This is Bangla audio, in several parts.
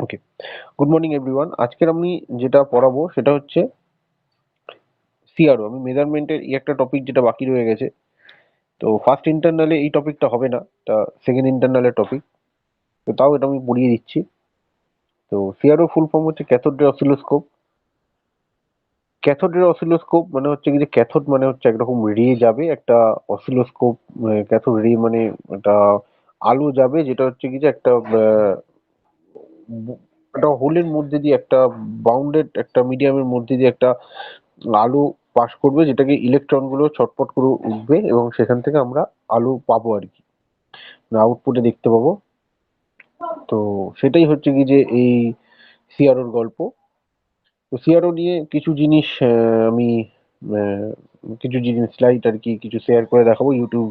ওকে, গুড মর্নিং এভরিওয়ান। আজকের আমি যেটা পড়াবো সেটা হচ্ছে সিআরও। আমি মেজারমেন্টের একটা টপিক যেটা বাকি রয়ে গেছে। তো ফার্স্ট ইন্টারনালে এই টপিকটা হবে না, তা সেকেন্ড ইন্টারনালের টপিক। তো তাও এটা আমি পড়িয়ে দিচ্ছি। তো সিআরও ফুল ফর্ম হচ্ছে cathode ray oscilloscope. Cathode ray oscilloscope মানে হচ্ছে কি, যে ক্যাথোড মানে হচ্ছে একরকম রে যাবে, একটা অসিলোস্কোপ ক্যাথোড রে মানে একটা আলো যাবে, যেটা হচ্ছে কি যে একটা একটা হোলের মধ্যে দিয়ে, একটা বাউন্ডেড একটা মিডিয়ামের মধ্যে দিয়ে একটা আলো পাস করবে, যেটাকে ইলেকট্রন গুলো ছটপট করে উঠবে এবং সেখান থেকে আমরা আলো পাবো আর কি, আউটপুটে দেখতে পাবো। তো সেটাই হচ্ছে কি যে এই সিআরওর গল্প। তো সিআরও নিয়ে কিছু জিনিস আমি আহ, কিছু জিনিস স্লাইড আর কি কিছু শেয়ার করে দেখাবো। ইউটিউব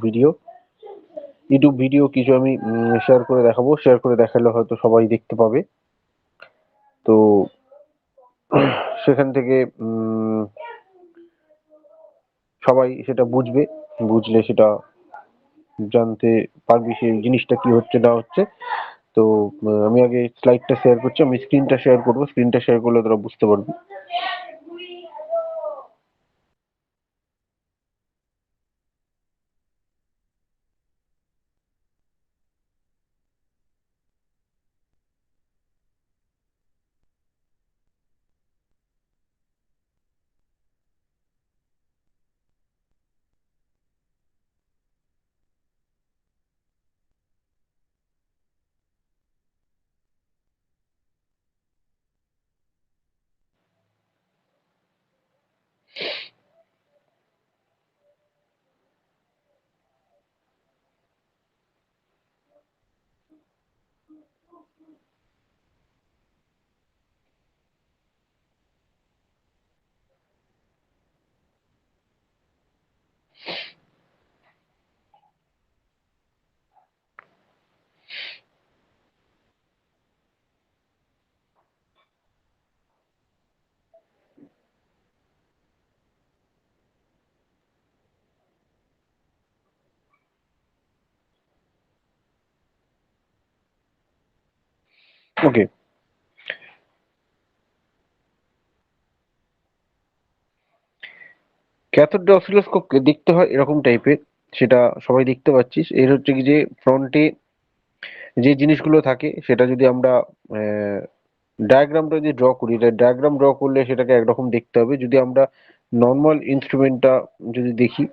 ভিডিও কিছু আমি শেয়ার করে দেখাবো। শেয়ার করে দেখালে হয়তো সবাই দেখতে পাবে। তো সেখান থেকে সবাই সেটা বুঝবে, বুঝলে সেটা জানতে পারবি সেই জিনিসটা কি হচ্ছে না হচ্ছে। তো আমি আগে স্লাইডটা শেয়ার করছি, আমি স্ক্রিনটা শেয়ার করবো। স্ক্রিনটা শেয়ার করলে তোরা বুঝতে পারবি। ওকে, ক্যাথোড রে অসিলোস্কোপকে দেখতে হয় এরকম টাইপের, সেটা সবাই দেখতে পাচ্ছিস। এর হচ্ছে কি যে ফ্রন্টে যে জিনিসগুলো থাকে সেটা যদি আমরা ডায়াগ্রামটা যদি ড্র করি, ডায়াগ্রাম ড্র করলে সেটাকে একরকম দেখতে হবে। যদি আমরা নর্মাল ইনস্ট্রুমেন্টটা যদি দেখি,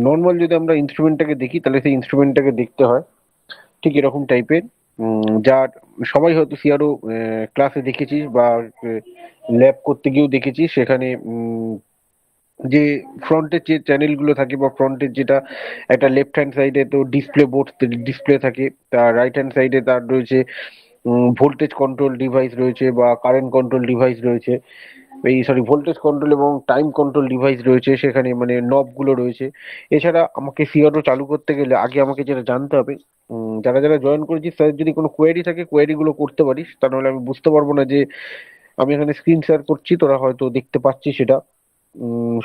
নর্মাল যদি আমরা ইনস্ট্রুমেন্টটাকে দেখি, তাহলে সেই ইনস্ট্রুমেন্টটাকে দেখতে হয় ঠিক এরকম টাইপের। যার সবাই হয়তো সিআরও ক্লাসে দেখেছিস বা ল্যাব করতে গিয়েও দেখেছিস। সেখানে যে ফ্রন্টের যে চ্যানেলগুলো থাকে বা ফ্রন্টের যেটা একটা লেফট হ্যান্ড সাইডে তো ডিসপ্লে বোর্ড ডিসপ্লে থাকে, তার রাইট হ্যান্ড সাইডে তার রয়েছে ভোল্টেজ কন্ট্রোল ডিভাইস রয়েছে বা কারেন্ট কন্ট্রোল ডিভাইস রয়েছে। এই সরি, ভোল্টেজ কন্ট্রোল এবং টাইম কন্ট্রোল ডিভাইস রয়েছে, সেখানে মানে নব গুলো রয়েছে। এছাড়া আমাকে সিআরও চালু করতে গেলে আগে আমাকে যেটা জানতে হবে, যারা যারা জয়েন করেছিস তাদের যদি কোনো কোয়েরি থাকে কোয়েরি গুলো করতে পারিস, তা নাহলে আমি বুঝতে পারবো না যে আমি এখানে স্ক্রিন শেয়ার করছি, তোরা হয়তো দেখতে পাচ্ছিস সেটা।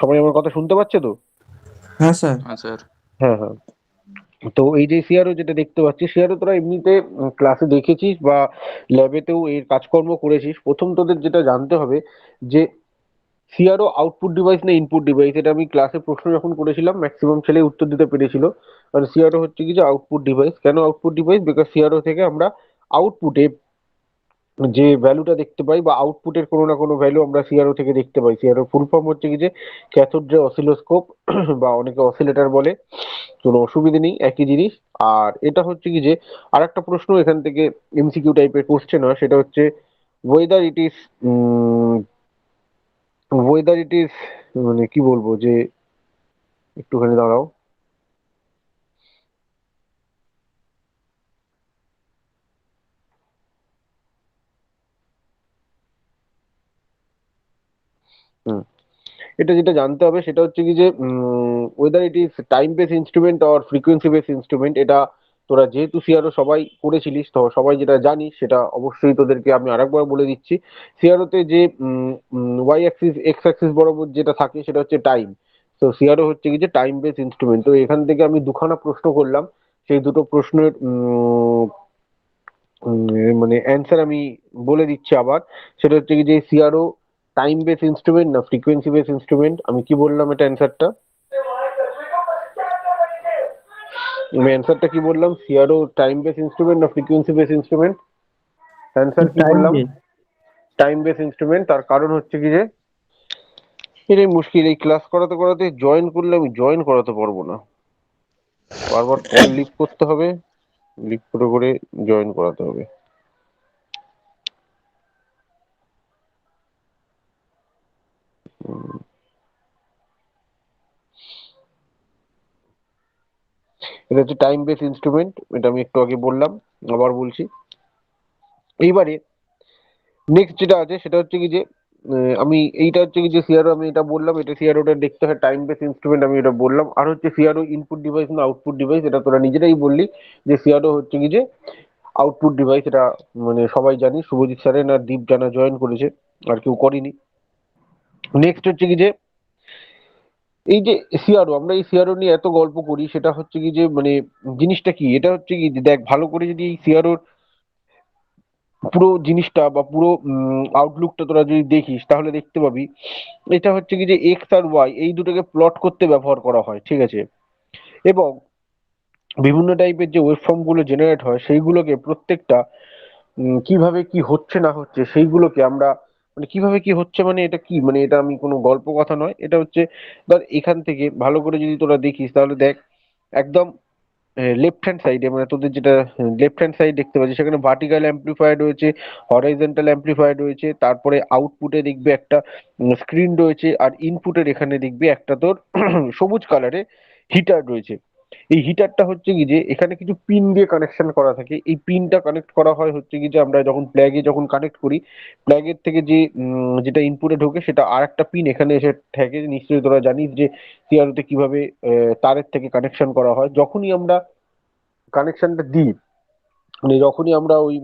সবাই আমার কথা শুনতে পাচ্ছে তো? হ্যাঁ স্যার। হ্যাঁ স্যার। হ্যাঁ, হ্যাঁ। তো এই যে সিআরও যেটা দেখতে পাচ্ছিস, সিআরও তোরা এমনিতে ক্লাসে দেখেছিস বা ল্যাবেতেও এর কাজকর্ম করেছিস। প্রথম তোদের যেটা জানতে হবে যে সিআরও আউটপুট ডিভাইস না ইনপুট ডিভাইস। এটা আমি ক্লাসে প্রশ্ন যখন করেছিলাম ম্যাক্সিমাম ছেলে উত্তর দিতে পেরেছিল। কারণ সিআরও হচ্ছে কি যে আউটপুট ডিভাইস। কেন আউটপুট ডিভাইস? বিকজ সিআরও থেকে আমরা আউটপুটে যে ভ্যালুটা দেখতে পাই বা আউটপুটের কোনো না কোনো ভ্যালু আমরা সিআরও থেকে দেখতে পাই। সিআরও ফুল ফর্ম হচ্ছে কি যে ক্যাথোড রে অসিলোস্কোপ বা অনেকে অসিলেটর বলে, কোনো অসুবিধে নেই, একই জিনিস। আর এটা হচ্ছে কি যে আর একটা প্রশ্ন এখান থেকে এমসিকিউ টাইপের কোশ্চেন হয়, সেটা হচ্ছে weather it is weather it is মানে কি বলবো, যে একটুখানি দাঁড়াও। এটা যেটা জানতে হবে সেটা হচ্ছে কি যে weather it is time base instrument or frequency base instrument, এটা তোরা যেহেতু সিআরও সবাই করেছিলিস তো সবাই যেটা জানিস সেটা অবশ্যই তোদেরকে আমি আরেকবার বলে দিচ্ছি। সিআরওতে যে ওয়াই অ্যাক্সিস এক্স অ্যাক্সিস বরাবর যেটা থাকে সেটা হচ্ছে টাইম। তো সিআরও হচ্ছে কি যে টাইম বেস ইনস্ট্রুমেন্ট। তো এখান থেকে আমি দুখানা প্রশ্ন করলাম, সেই দুটো প্রশ্নের মানে অ্যান্সার আমি বলে দিচ্ছি আবার। সেটা হচ্ছে কি যে সিআরও টাইম বেস ইনস্ট্রুমেন্ট না ফ্রিকোয়েন্সি বেস ইনস্ট্রুমেন্ট? আমি কি বললাম এটা অ্যান্সারটা? আমি অ্যান্সারটা কি বললাম? সিআরও টাইম বেস ইনস্ট্রুমেন্ট না ফ্রিকোয়েন্সি বেস ইনস্ট্রুমেন্ট? অ্যান্সার কি টাইম বললাম? বেস। Time base instrument. তার কারণ হচ্ছে কি যে এটাই মুশকিল, এই ক্লাস করাতে করাতে জয়েন করলে আমি জয়েন করাতে পারবো না, বারবার কল লিভ করতে হবে, লিভ করে করে জয়েন করাতে হবে। এটা হচ্ছে টাইম বেস ইনস্ট্রুমেন্ট, এটা আমি একটু আগে বললাম, আবার বলছি। এইবারে নেক্সট যেটা আছে সেটা হচ্ছে কি যে আমি এইটা হচ্ছে কি যে সিআরও আমি এটা বললাম, এটা সিআরওটা দেখতে হয় টাইম বেস ইনস্ট্রুমেন্ট, আমি এটা বললাম। আর হচ্ছে সিআরও ইনপুট ডিভাইস না আউটপুট ডিভাইস, এটা তোরা নিজেরাই বললি যে সিআরও হচ্ছে কি যে আউটপুট ডিভাইস। এটা মানে সবাই জানি, শুভজিৎ স্যারের না দীপ জানা জয়েন করেছে, আর কেউ করেনি। নেক্সট হচ্ছে কি যে এই যে সিআরও, আমরা এই সিআরও নিয়ে এত গল্প করি, সেটা হচ্ছে কি যে মানে জিনিসটা কি, এটা হচ্ছে কি যে দেখ ভালো করে যদি এই সিআরও পুরো জিনিসটা বা পুরো আউটলুকটা তোরা যদি দেখিস তাহলে দেখতে পাবি এটা হচ্ছে কি যে এক্স আর ওয়াই এই দুটোকে প্লট করতে ব্যবহার করা হয়, ঠিক আছে? এবং বিভিন্ন টাইপের যে ওয়েবফর্ম গুলো জেনারেট হয় সেইগুলোকে প্রত্যেকটা কিভাবে কি হচ্ছে না হচ্ছে সেইগুলোকে আমরা মানে কিভাবে কি হচ্ছে মানে এটা কি মানে এটা আমি কোনো গল্প কথা নয়, এটা হচ্ছে ধর এখান থেকে ভালো করে যদি তোরা দেখিস তাহলে দেখ একদম লেফট হ্যান্ড সাইডে মানে তোদের যেটা লেফট হ্যান্ড সাইড দেখতে পাচ্ছিস সেখানে ভার্টিক্যাল অ্যাম্প্লিফায়ার রয়েছে, হরাইজন্টাল অ্যাম্প্লিফায়ার রয়েছে, তারপরে আউটপুটে দেখবে একটা স্ক্রিন রয়েছে, আর ইনপুটের এখানে দেখবি একটা তোর সবুজ কালারে হিটার রয়েছে। এই হিটারটা হচ্ছে কি যে এখানে কিছু পিন দিয়ে কানেকশন করা থাকে, এই পিনটা কানেক্ট করা হয় হচ্ছে কি যে আমরা যখন প্লাগে যখন কানেক্ট করি, প্লাগের থেকে যে যেটা ইনপুটে ঢোকে সেটা আর একটা পিন এখানে এসে থাকে। নিশ্চয়ই তোরা জানিস যে সিআরওতে কিভাবে তারের থেকে কানেকশন করা হয়। যখনই আমরা কানেকশনটা দিই মানে যখনই আমরা ওই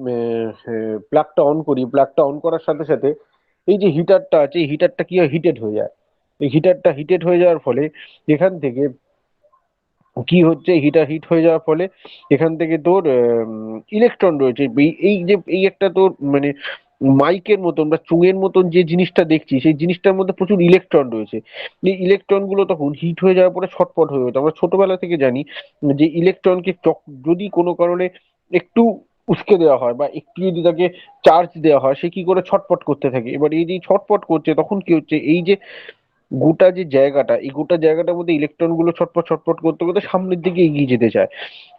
প্লাগটা অন করি, প্লাগটা অন করার সাথে সাথে এই যে হিটারটা আছে এই হিটারটা কি হয় হিটেড হয়ে যায়। এই হিটারটা হিটেড হয়ে যাওয়ার ফলে এখান থেকে কি হচ্ছে, হিটার হিট হয়ে যাওয়ার ফলে এখান থেকে তোর ইলেকট্রন রয়েছে, এই যে এই একটা তোর মানে মাইকের মতন বা চুঙের মতন যে জিনিসটা দেখছি সেই জিনিসটার মধ্যে প্রচুর ইলেকট্রন রয়েছে। এই ইলেকট্রন গুলো তখন হিট হয়ে যাওয়ার পরে ছটফট হয়ে ওঠে। আমরা ছোটবেলা থেকে জানি যে ইলেকট্রনকে যদি কোনো কারণে একটু উস্কে দেওয়া হয় বা একটু যদি তাকে চার্জ দেওয়া হয় সে কি করে ছটফট করতে থাকে। এবার এই যে ছটফট করছে তখন কি হচ্ছে, এই যে গোটা যে জায়গাটা এই গোটা জায়গাটার মধ্যে ইলেকট্রন গুলো ছটফট ছটফট করতে করতে সামনের দিকে এগিয়ে যেতে চায়।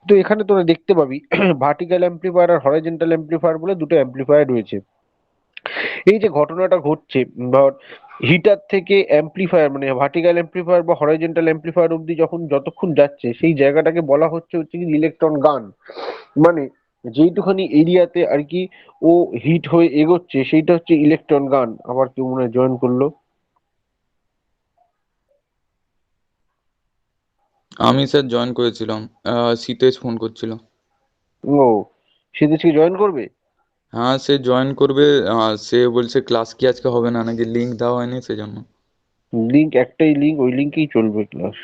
তো এখানে তোরা দেখতে পাবি ভার্টিক্যাল অ্যাম্প্লিফায়ার আর হরাইজন্টাল অ্যাম্প্লিফায়ার বলে দুটো অ্যাম্প্লিফায়ার রয়েছে। এই যে ঘটনাটা ঘটছে ধর হিটার থেকে অ্যাম্প্লিফায়ার মানে ভার্টিক্যাল অ্যাম্প্লিফায়ার বা হরাইজন্টাল অ্যাম্প্লিফায়ার অব্দি যখন যতক্ষণ যাচ্ছে সেই জায়গাটাকে বলা হচ্ছে হচ্ছে কি ইলেকট্রন গান। মানে যেইটুখানি এরিয়াতে আর কি ও হিট হয়ে এগোচ্ছে সেইটা হচ্ছে ইলেকট্রন গান। আবার কেউ মনে হয় জয়েন করলো। আমি স্যার জয়েন করেছিলাম। সীতেশ ফোন করছিল। ও, সেদেশকে জয়েন করবে? হ্যাঁ, সে জয়েন করবে। সে বলছে ক্লাস কি আজকে হবে না, নাকি লিঙ্ক দেওয়া হয়নি সেজন্য। লিঙ্ক একটাই লিঙ্ক, ওই লিঙ্কেই চলবে ক্লাস।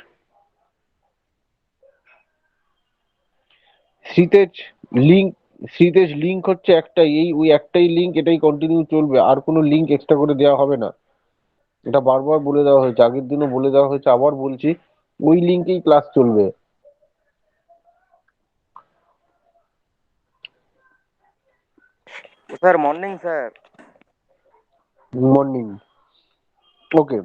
শ্রীতেজ লিঙ্ক, শ্রীতেজ লিঙ্ক হচ্ছে একটাই, এই ওই একটাই লিঙ্ক, এটাই কন্টিনিউ চলবে, আর কোনো লিঙ্ক এক্সট্রা করে দেওয়া হবে না। এটা বারবার বলে দেওয়া হয়েছে, আগের দিনও বলে দেওয়া হয়েছে, আবার বলছি ওই লিঙ্কেই ক্লাস চলবে। Sir morning sir. মর্নিং। ওকে।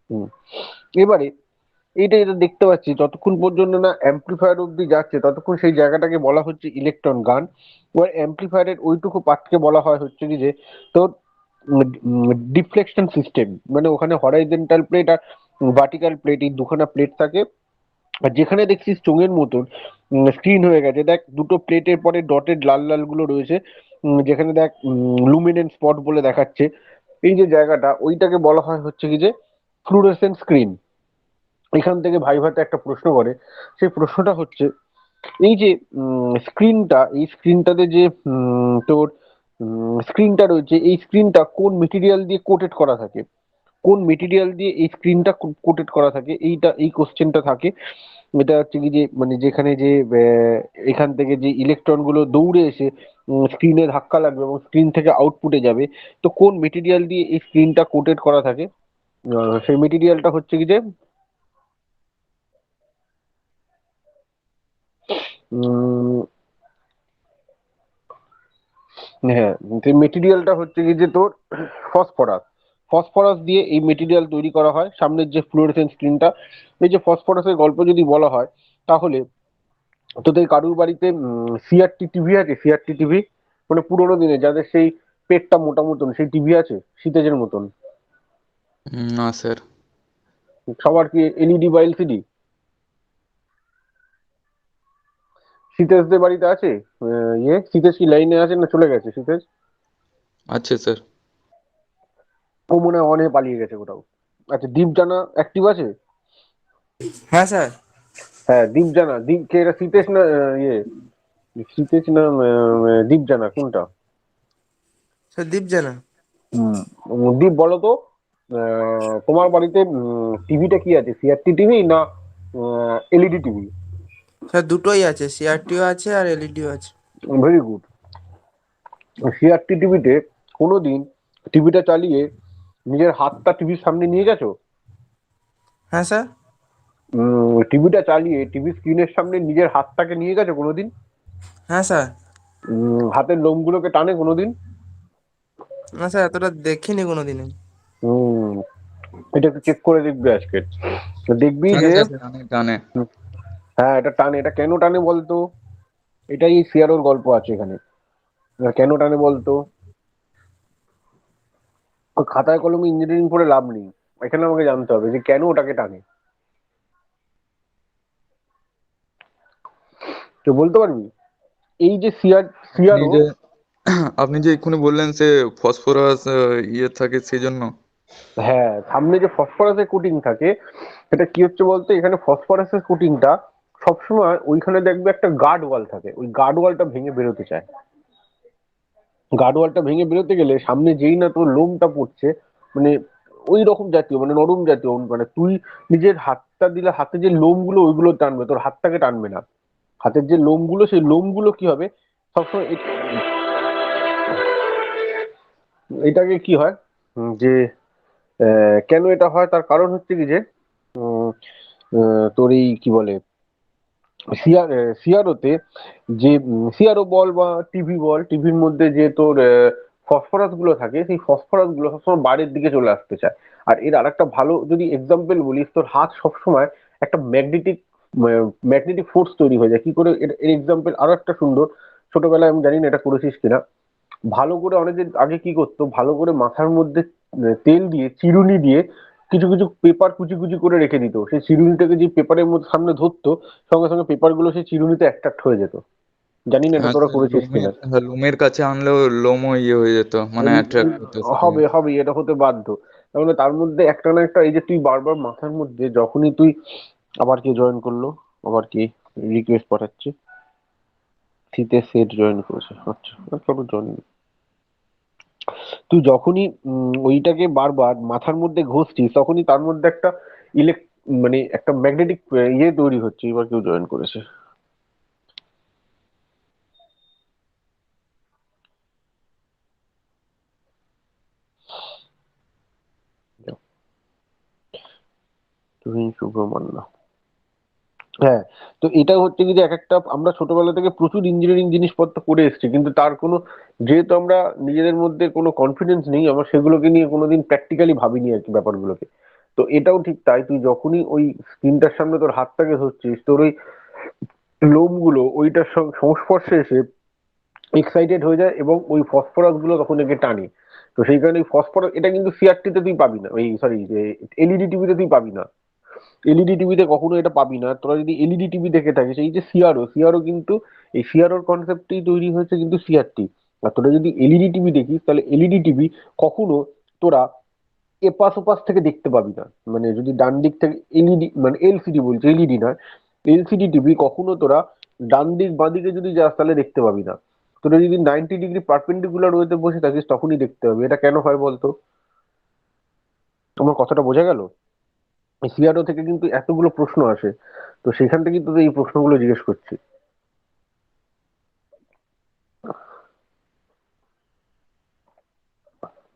হুম। এবারে এইটা যেটা দেখতে পাচ্ছি যতক্ষণ পর্যন্ত না অ্যাম্প্লিফায়ার অব্দি যাচ্ছে ততক্ষণ সেই জায়গাটাকে বলা হচ্ছে ইলেকট্রন গান। এবার অ্যাম্প্লিফায়ারের ওইটুকু পার্টকে বলা হয় হচ্ছে কি যে তোর ডিফ্লেকশন সিস্টেম। মানে ওখানে হরাইজন্টাল প্লেট আর ভার্টিক্যাল প্লেট এই দুখানা প্লেট থাকে। আর যেখানে দেখছিস চোঙের মতন স্ক্রিন হয়ে গেছে দেখ, দুটো প্লেটের পরে ডটেড লাল লাল গুলো রয়েছে, যেখানে দেখ লুমিনেন্ট স্পট বলে দেখাচ্ছে। এই যে জায়গাটা, ওইটাকে বলা হয় হচ্ছে কি যে ফ্লুorescent স্ক্রিন। এখান থেকে ভাইভাতে একটা প্রশ্ন করে, সেই প্রশ্নটা হচ্ছে এই যে স্ক্রিনটা, এই স্ক্রিনটাতে যে তোর স্ক্রিনটা রয়েছে, এই স্ক্রিনটা কোন মেটেরিয়াল দিয়ে কোটেড করা থাকে, কোন মেটেরিয়াল দিয়ে এই স্ক্রিনটা কোটেড করা থাকে, এইটা এই কোশ্চেনটা থাকে। এটা হচ্ছে কি যে মানে যেখানে যে এখান থেকে যে ইলেকট্রন গুলো দৌড়ে এসে স্ক্রিনে ধাক্কা লাগবে এবং স্ক্রিন থেকে আউটপুটে যাবে, তো কোন মেটেরিয়াল দিয়ে এই স্ক্রিনটা কোটেড করা থাকে? সেই মেটেরিয়ালটা হচ্ছে কি যে উম, হ্যাঁ, সেই মেটেরিয়ালটা হচ্ছে কি যে তোর ফসফরাস। ফসফরাস দিয়ে এই মেটেরিয়াল তৈরি করা হয় সামনের যে ফ্লুorescent স্ক্রিনটা। এই যে ফসফরাসের গল্প যদি বলা হয়, তাহলে তোদের কারুর বাড়িতে সিআরটি টিভি আছে? সিআরটি টিভি মানে পুরোনো দিনে যাদের সেই পেটটা মোটা মতন, সেই টিভি আছে সীতেজের মতন? না স্যার। সবার কি এলইডি বা এলসিডি? সীতেশদের বাড়িতে আছে? সীতেশ কি লাইনে আছে না চলে গেছে সীতেশ? আছে স্যার। ও মনে হয় অনে পালিয়ে গেছে কোথাও। আচ্ছা, দীপ জানা অ্যাক্টিভ আছে? হ্যাঁ স্যার। হ্যাঁ, দীপ জানা। দীপ কে? এটা সীতেশ না সীতেশ না দীপ জানা, কোনটা? স্যার দীপ জানা। হুম। দীপ বলো তো, তোমার বাড়িতে টিভিটা কি আছে, সিআরটি টিভি না এলইডি টিভি? স্যার দুটোই আছে, সিআরটিও আছে আর এলইডিও আছে। Very good. সিআরটি টিভিতে কোনোদিন টিভিটা চালিয়ে নিজের হাতটা টিভির সামনে নিয়ে গেছো? হ্যাঁ স্যার। টিভিটা চালিয়ে টিভি স্ক্রিনের সামনে নিজের হাতটাকে নিয়ে গেছো কোনোদিন? হ্যাঁ স্যার। হাতের লোমগুলোকে টানে কোনোদিন? না স্যার, এতটা দেখিনি কোনোদিনই। হম। এটা একটু চেক করে দেখবি আজকে। তো দেখবি টানে যে স্যার, টানে টানে। হুম, হ্যাঁ এটা টানে। এটা কেন টানে বলতো? এটাই সিআরওর গল্প আছে এখানে। কেন টানে বলতো? ওই খাতায় কলমে ইঞ্জিনিয়ারিং পড়ে লাভ নেই, এখানে আমাকে জানতে হবে যে কেন ওটাকে টানে। তো বলতে পারবি? এই যে আপনি সিআরও। যে আপনি যে এক্ষুনি বললেন সে ফসফরাস ইয়ে থাকে সেই জন্য। হ্যাঁ, সামনে যে ফসফরাসের কোটিং থাকে, এটা কি হচ্ছে বলতো, এখানে ফসফরাসের কোটিংটা সবসময় ওইখানে দেখবে একটা গার্ড ওয়াল থাকে, ওই গার্ড ওয়ালটা ভেঙে বেরোতে চায়। গার্ড ওয়ালটা ভেঙে বেরোতে গেলে সামনে যেই না তোর লোমটা পড়ছে, মানে ওই রকম জাতীয়, মানে নরম জাতীয়, মানে তুই নিজের হাতটা দিলে হাতে যে লোমগুলো ওইগুলো টানবে, তোর হাতটাকে টানবে না। হাতের যে লোমগুলো, সেই লোমগুলো কি হবে সবসময় এটাকে কি হয় যে কেন এটা হয় তার কারণ হচ্ছে কি যে উম, তোর এই কি বলে সিআরওতে যে সিআরও বল বা টিভি বল, টিভির মধ্যে যে তোর ফসফরাস গুলো থাকে, সেই ফসফরাস গুলো সবসময় বাইরের দিকে চলে আসতে চায়। আর এর আরেকটা ভালো যদি এক্সাম্পল বলিস, তোর হাত সবসময় একটা ম্যাগনেটিক ফোর্স তৈরি হয়ে যায়। কি করে? এর এক্সাম্পল আরো একটা সুন্দর। ছোটবেলায় আমি জানি না এটা করেছিস কিনা, ভালো করে অনেকদিন আগে কি করতো, ভালো করে মাথার মধ্যে তেল দিয়ে চিরুনি দিয়ে কিছু কিছু পেপার কুচি কুচি করে রেখে দিত। সেই চিরুনিটাকে যে পেপারের মধ্যে সামনে ধরতো, সঙ্গে সঙ্গে পেপার গুলো সেই চিরুনিতে অ্যাট্রাক্ট হয়ে যেত। জানি না এটা হ্যাঁ তোরা স্যার, করেছিস লোমের, কিনা। হ্যাঁ, লোমের কাছে আনলেও লোমও ইয়ে হয়ে যেত, মানে অ্যাট্রাক্ট হতো সেরকম। হবে হবে, এটা হতে বাধ্য। তাহলে তার মধ্যে একটা না একটা, এই যে তুই বারবার মাথার মধ্যে যখনই তুই, আবার কে জয়েন করলো, আবার কি রিকোয়েস্ট পাঠাচ্ছে? শীতে সেট জয়েন করেছে, আচ্ছা চলো জয়েন। তুই যখনই ওইটাকে বারবার মাথার মধ্যে ঘষছিস, তখনই তার মধ্যে একটা ইলেক মানে একটা ম্যাগনেটিক ইয়ে তৈরি হচ্ছে। এবার কেউ জয়েন করেছে। তুহিন সুব্রমণ্য। হ্যাঁ। তো এটা হচ্ছে কি যে এক একটা আমরা ছোটবেলা থেকে প্রচুর ইঞ্জিনিয়ারিং জিনিসপত্র করে এসেছি, কিন্তু তার কোনো, যেহেতু আমরা নিজেদের মধ্যে কোনো কনফিডেন্স নেই, আমরা সেগুলোকে নিয়ে কোনোদিন প্র্যাকটিক্যালি ভাবিনি আর কি ব্যাপারগুলোকে। তো এটাও ঠিক তাই, তুই যখনই ওই স্ক্রিনটার সামনে তোর হাতটাকে ধরছিস, তোর ওই লোমগুলো ওইটার সংস্পর্শে এসে এক্সাইটেড হয়ে যায় এবং ওই ফসফরাস গুলো তখন একে টানে। তো সেই কারণে ফসফরাস, এটা কিন্তু সিআরটি তে তুই পাবি না, ওই সরি এলইডি টিভিতে তুই পাবি না। এলইডি টিভিতে কখনো এটা পাবি না। তোরা যদি এলইডি টিভি দেখে থাকিস, এই যে সিআরও কিন্তু এই সিআরওর কনসেপ্টই তৈরি হয়েছে কিন্তু সিআরটি। আর তোরা যদি এলইডি টিভি দেখিস, তাহলে এলইডি টিভি কখনো তোরা এপাশ ওপাশ থেকে দেখতে পাবি না। মানে যদি ডান দিক থেকে এলইডি, মানে এলসিডি বলছে, এলইডি নয়, এলসিডি টিভি কখনো তোরা ডান দিক বাঁ দিকে যদি যাস তাহলে দেখতে পাবি না। তোরা যদি 90 ডিগ্রি পারপেন্ডিকুলার ওয়েতে বসে থাকিস তখনই দেখতে পাবি। এটা কেন হয় বলতো? তোমার কথাটা বোঝা গেল? সিআরও থেকে কিন্তু এতগুলো প্রশ্ন আসে, তো সেখান থেকেই তোদের এই প্রশ্নগুলো জিজ্ঞেস করছি।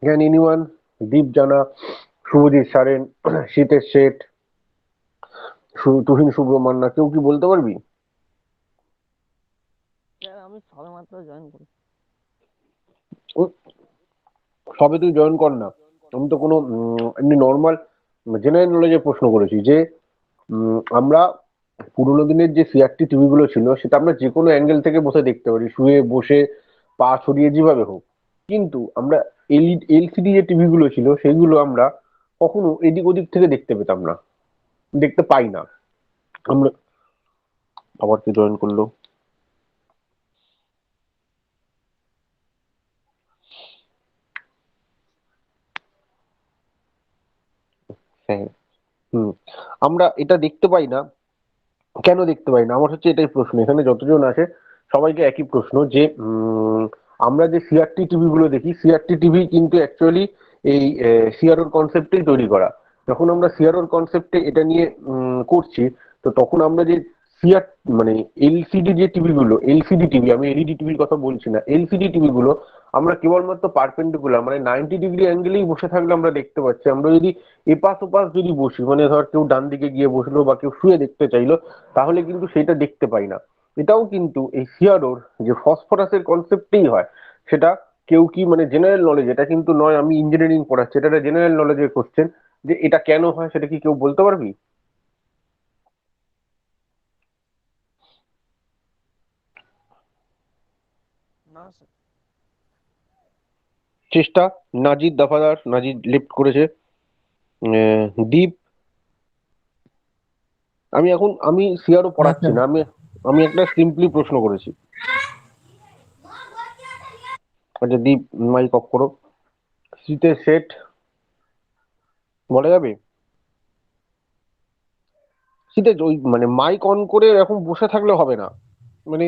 জ্ঞান এনিওয়ান? দীপ জানা, শুভজিৎ সারেন, শীতেশ শেঠ, তুহিন সুব্রমান্না, কেউ কি বলতে পারবি? স্যার আমি সবেমাত্র জয়েন করি। উম, সবে তুই জয়েন কর না, আমি তো কোনো এমনি নর্মাল জেনারেল নলেজের প্রশ্ন করেছি যে আমরা পুরোনো দিনের যে সিআরটি টিভি গুলো ছিল সেটা আমরা যে কোনো অ্যাঙ্গেল থেকে বসে দেখতে পারি, শুয়ে বসে পা ছড়িয়ে যেভাবে হোক। কিন্তু আমরা এলসিডি যে টিভি গুলো ছিল সেগুলো আমরা কখনো এদিক ওদিক থেকে দেখতে পেতাম না, দেখতে পাই না আমরা। আবার কি জয়েন করলো? হ্যাঁ। হুম। আমরা এটা দেখতে পাই না, কেন দেখতে পাই না? আমার হচ্ছে এটাই প্রশ্ন, এখানে যতজন আছে সবাইকে একই প্রশ্ন যে আমরা যে সিআরটি টিভি গুলো দেখি, সিআরটি টিভি কিন্তু অ্যাকচুয়ালি এই সিআরওর কনসেপ্টেই তৈরি করা। যখন আমরা সিআরওর কনসেপ্টে এটা নিয়ে করছি, তো তখন আমরা যে সিআর মানে এলসিডি যে টিভি গুলো, এলসিডি টিভি, আমি এলইডি টিভির কথা বলছি না, এলসিডি টিভি গুলো আমরা কেবলমাত্র পারপেন্ডিকুলার মানে 90 ডিগ্রি অ্যাঙ্গেলেই বসে থাকলে আমরা দেখতে পাচ্ছি। আমরা যদি এপাশ ওপাশ যদি বসি, মানে ধর কেউ ডান দিকে গিয়ে বসলো বা কেউ শুয়ে দেখতে চাইলো, তাহলে কিন্তু সেটা দেখতে পাই না। এটাও কিন্তু এই সিআরওর যে ফসফরাসের কনসেপ্টেই হয়। সেটা কেউ কি মানে জেনারেল নলেজ, এটা কিন্তু নয় আমি ইঞ্জিনিয়ারিং পড়াচ্ছি, এটা একটা জেনারেল নলেজের কোশ্চেন, যে এটা কেন হয় সেটা কি কেউ বলতে পারবি? না স্যার। চেষ্টা। নাজিদ দফাদার, নাজিদ লিফট করেছে। দীপ, আমি সিআরও পড়াচ্ছি না, আমি আমি একটা সিম্পলি প্রশ্ন করেছি। আচ্ছা দীপ, মাইক অফ করো। শীতের সেট বলা যাবে? শীতের ওই মানে মাইক অন করে এরকম বসে থাকলে হবে না, মানে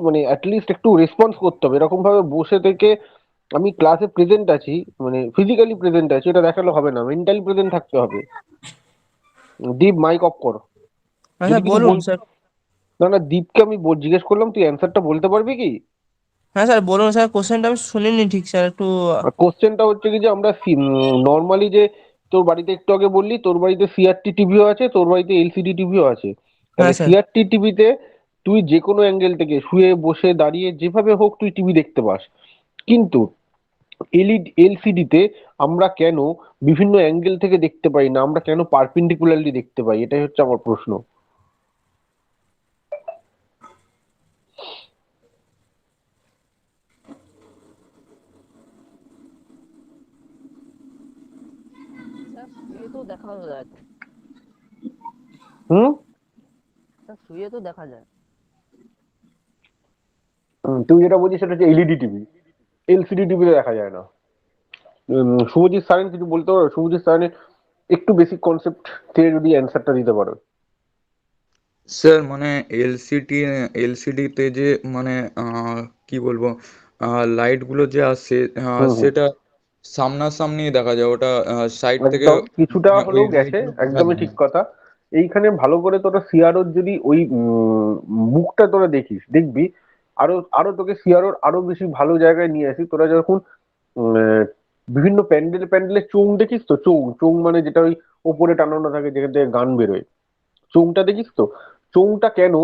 মানে অ্যাটলিস্ট একটু রেসপন্স করতে হবে। এরকম ভাবে বসে থেকে আমি ক্লাসে প্রেজেন্ট আছি, মানে ফিজিক্যালি প্রেজেন্ট আছি, এটা দেখালে হবে না, মেন্টালি প্রেজেন্ট থাকতে হবে। দীপ মাইক অফ কর। হ্যাঁ যদি স্যার কিছু বলুন স্যার। না না, দীপকে আমি জিজ্ঞেস করলাম, তুই অ্যান্সারটা বলতে পারবি কি? হ্যাঁ স্যার বলুন স্যার, কোশ্চেনটা আমি শুনিনি ঠিক স্যার, একটু। কোশ্চেনটা হচ্ছে কি যে আমরা নর্মালি যে তোর বাড়িতে একটু আগে বললি তোর বাড়িতে সিআরটি টিভিও আছে, তোর বাড়িতে এলসিডি টিভিও আছে, হ্যাঁ তাহলে স্যার। সিআরটি টিভিতে তুই যে কোনো অ্যাঙ্গেল থেকে শুয়ে বসে দাঁড়িয়ে যেভাবে হোক তুই টিভি দেখতে পাস। কিন্তু এলসিডিতে আমরা কেন বিভিন্ন অ্যাঙ্গেল থেকে দেখতে পাই না, আমরা কেন পারপেন্ডিকুলারলি দেখতে পাই, এটাই হচ্ছে আমার প্রশ্ন। স্যার শুয়ে তো দেখা যায় তো। হুম। স্যার শুয়ে তো দেখা যায়। তুই যেটা বলছিস সেটা হচ্ছে এলইডি টিভি, এলসিডি টিভিতে দেখা যায় না। শুভজিৎ সারেন কিছু বলতে পারো? শুভজিৎ সারেনের একটু বেসিক কনসেপ্ট থেকে যদি অ্যান্সারটা দিতে পারো। স্যার মানে এলসিডিতে যে মানে কি বলবো, লাইটগুলো যে আসে হুম হুম। সেটা সামনাসামনি দেখা যায়, ওটা সাইড থেকে একদম কিছুটা ওই হলেও গেছে, লাইটগুলো বোঝা একদমই যায় ঠিক না। কথা। এইখানে ভালো করে তোরা সিআরওর যদি ওই মুখটা তোরা দেখিস, দেখবি আরো আরো তোকে সিআরওর আরো বেশি ভালো জায়গায় নিয়ে আসি। তোরা যখন উম, আহ, বিভিন্ন প্যান্ডেলে প্যান্ডেলে চোং দেখিস তো, চোং চোং মানে যেটা ওই ওপরে টানানো থাকে যেখান থেকে গান বেরোয়, চোংটা দেখিস তো? চোংটা কেন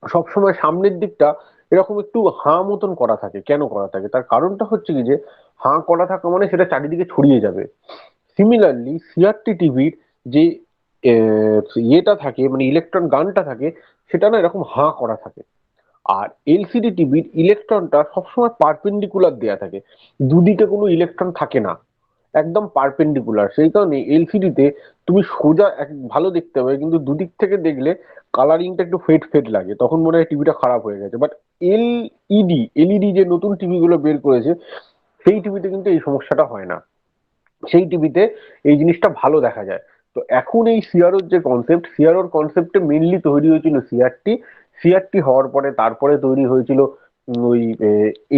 সবসময় সামনের দিকটা এরকম একটু হাঁ মতন করা থাকে? কেন করা থাকে? তার কারণটা হচ্ছে কি যে হাঁ করা থাকা মানে সেটা চারিদিকে ছড়িয়ে যাবে। সিমিলারলি সিআরটি টিভির যে ইয়েটা থাকে, মানে ইলেকট্রন গানটা থাকে, সেটা না এরকম হাঁ করা থাকে। আর এলসিডি টিভির ইলেকট্রনটা সবসময় পারপেন্ডিকুলার দেয়া থাকে, দুদিকে কোনো ইলেকট্রন থাকে না, একদম পারপেন্ডিকুলার। সেই কারণে এলসিডিতে তুমি সোজা ভালো দেখতে হবে, কিন্তু দুদিক থেকে দেখলে কালারিংটা একটু ফেড ফেড লাগে, তখন মনে হয় টিভিটা খারাপ হয়ে গেছে। বাট এলইডি যে নতুন টিভি গুলো বের করেছে সেই টিভিতে কিন্তু এই সমস্যাটা হয় না। সেই টিভিতে এই জিনিসটা ভালো দেখা যায়। তো এখন এই সিআরওর যে কনসেপ্ট, সিআরওর কনসেপ্টে মেইনলি তৈরি হয়েছিল সিআরটি। সিআরটি হওয়ার পরে তারপরে তৈরি হয়েছিল ওই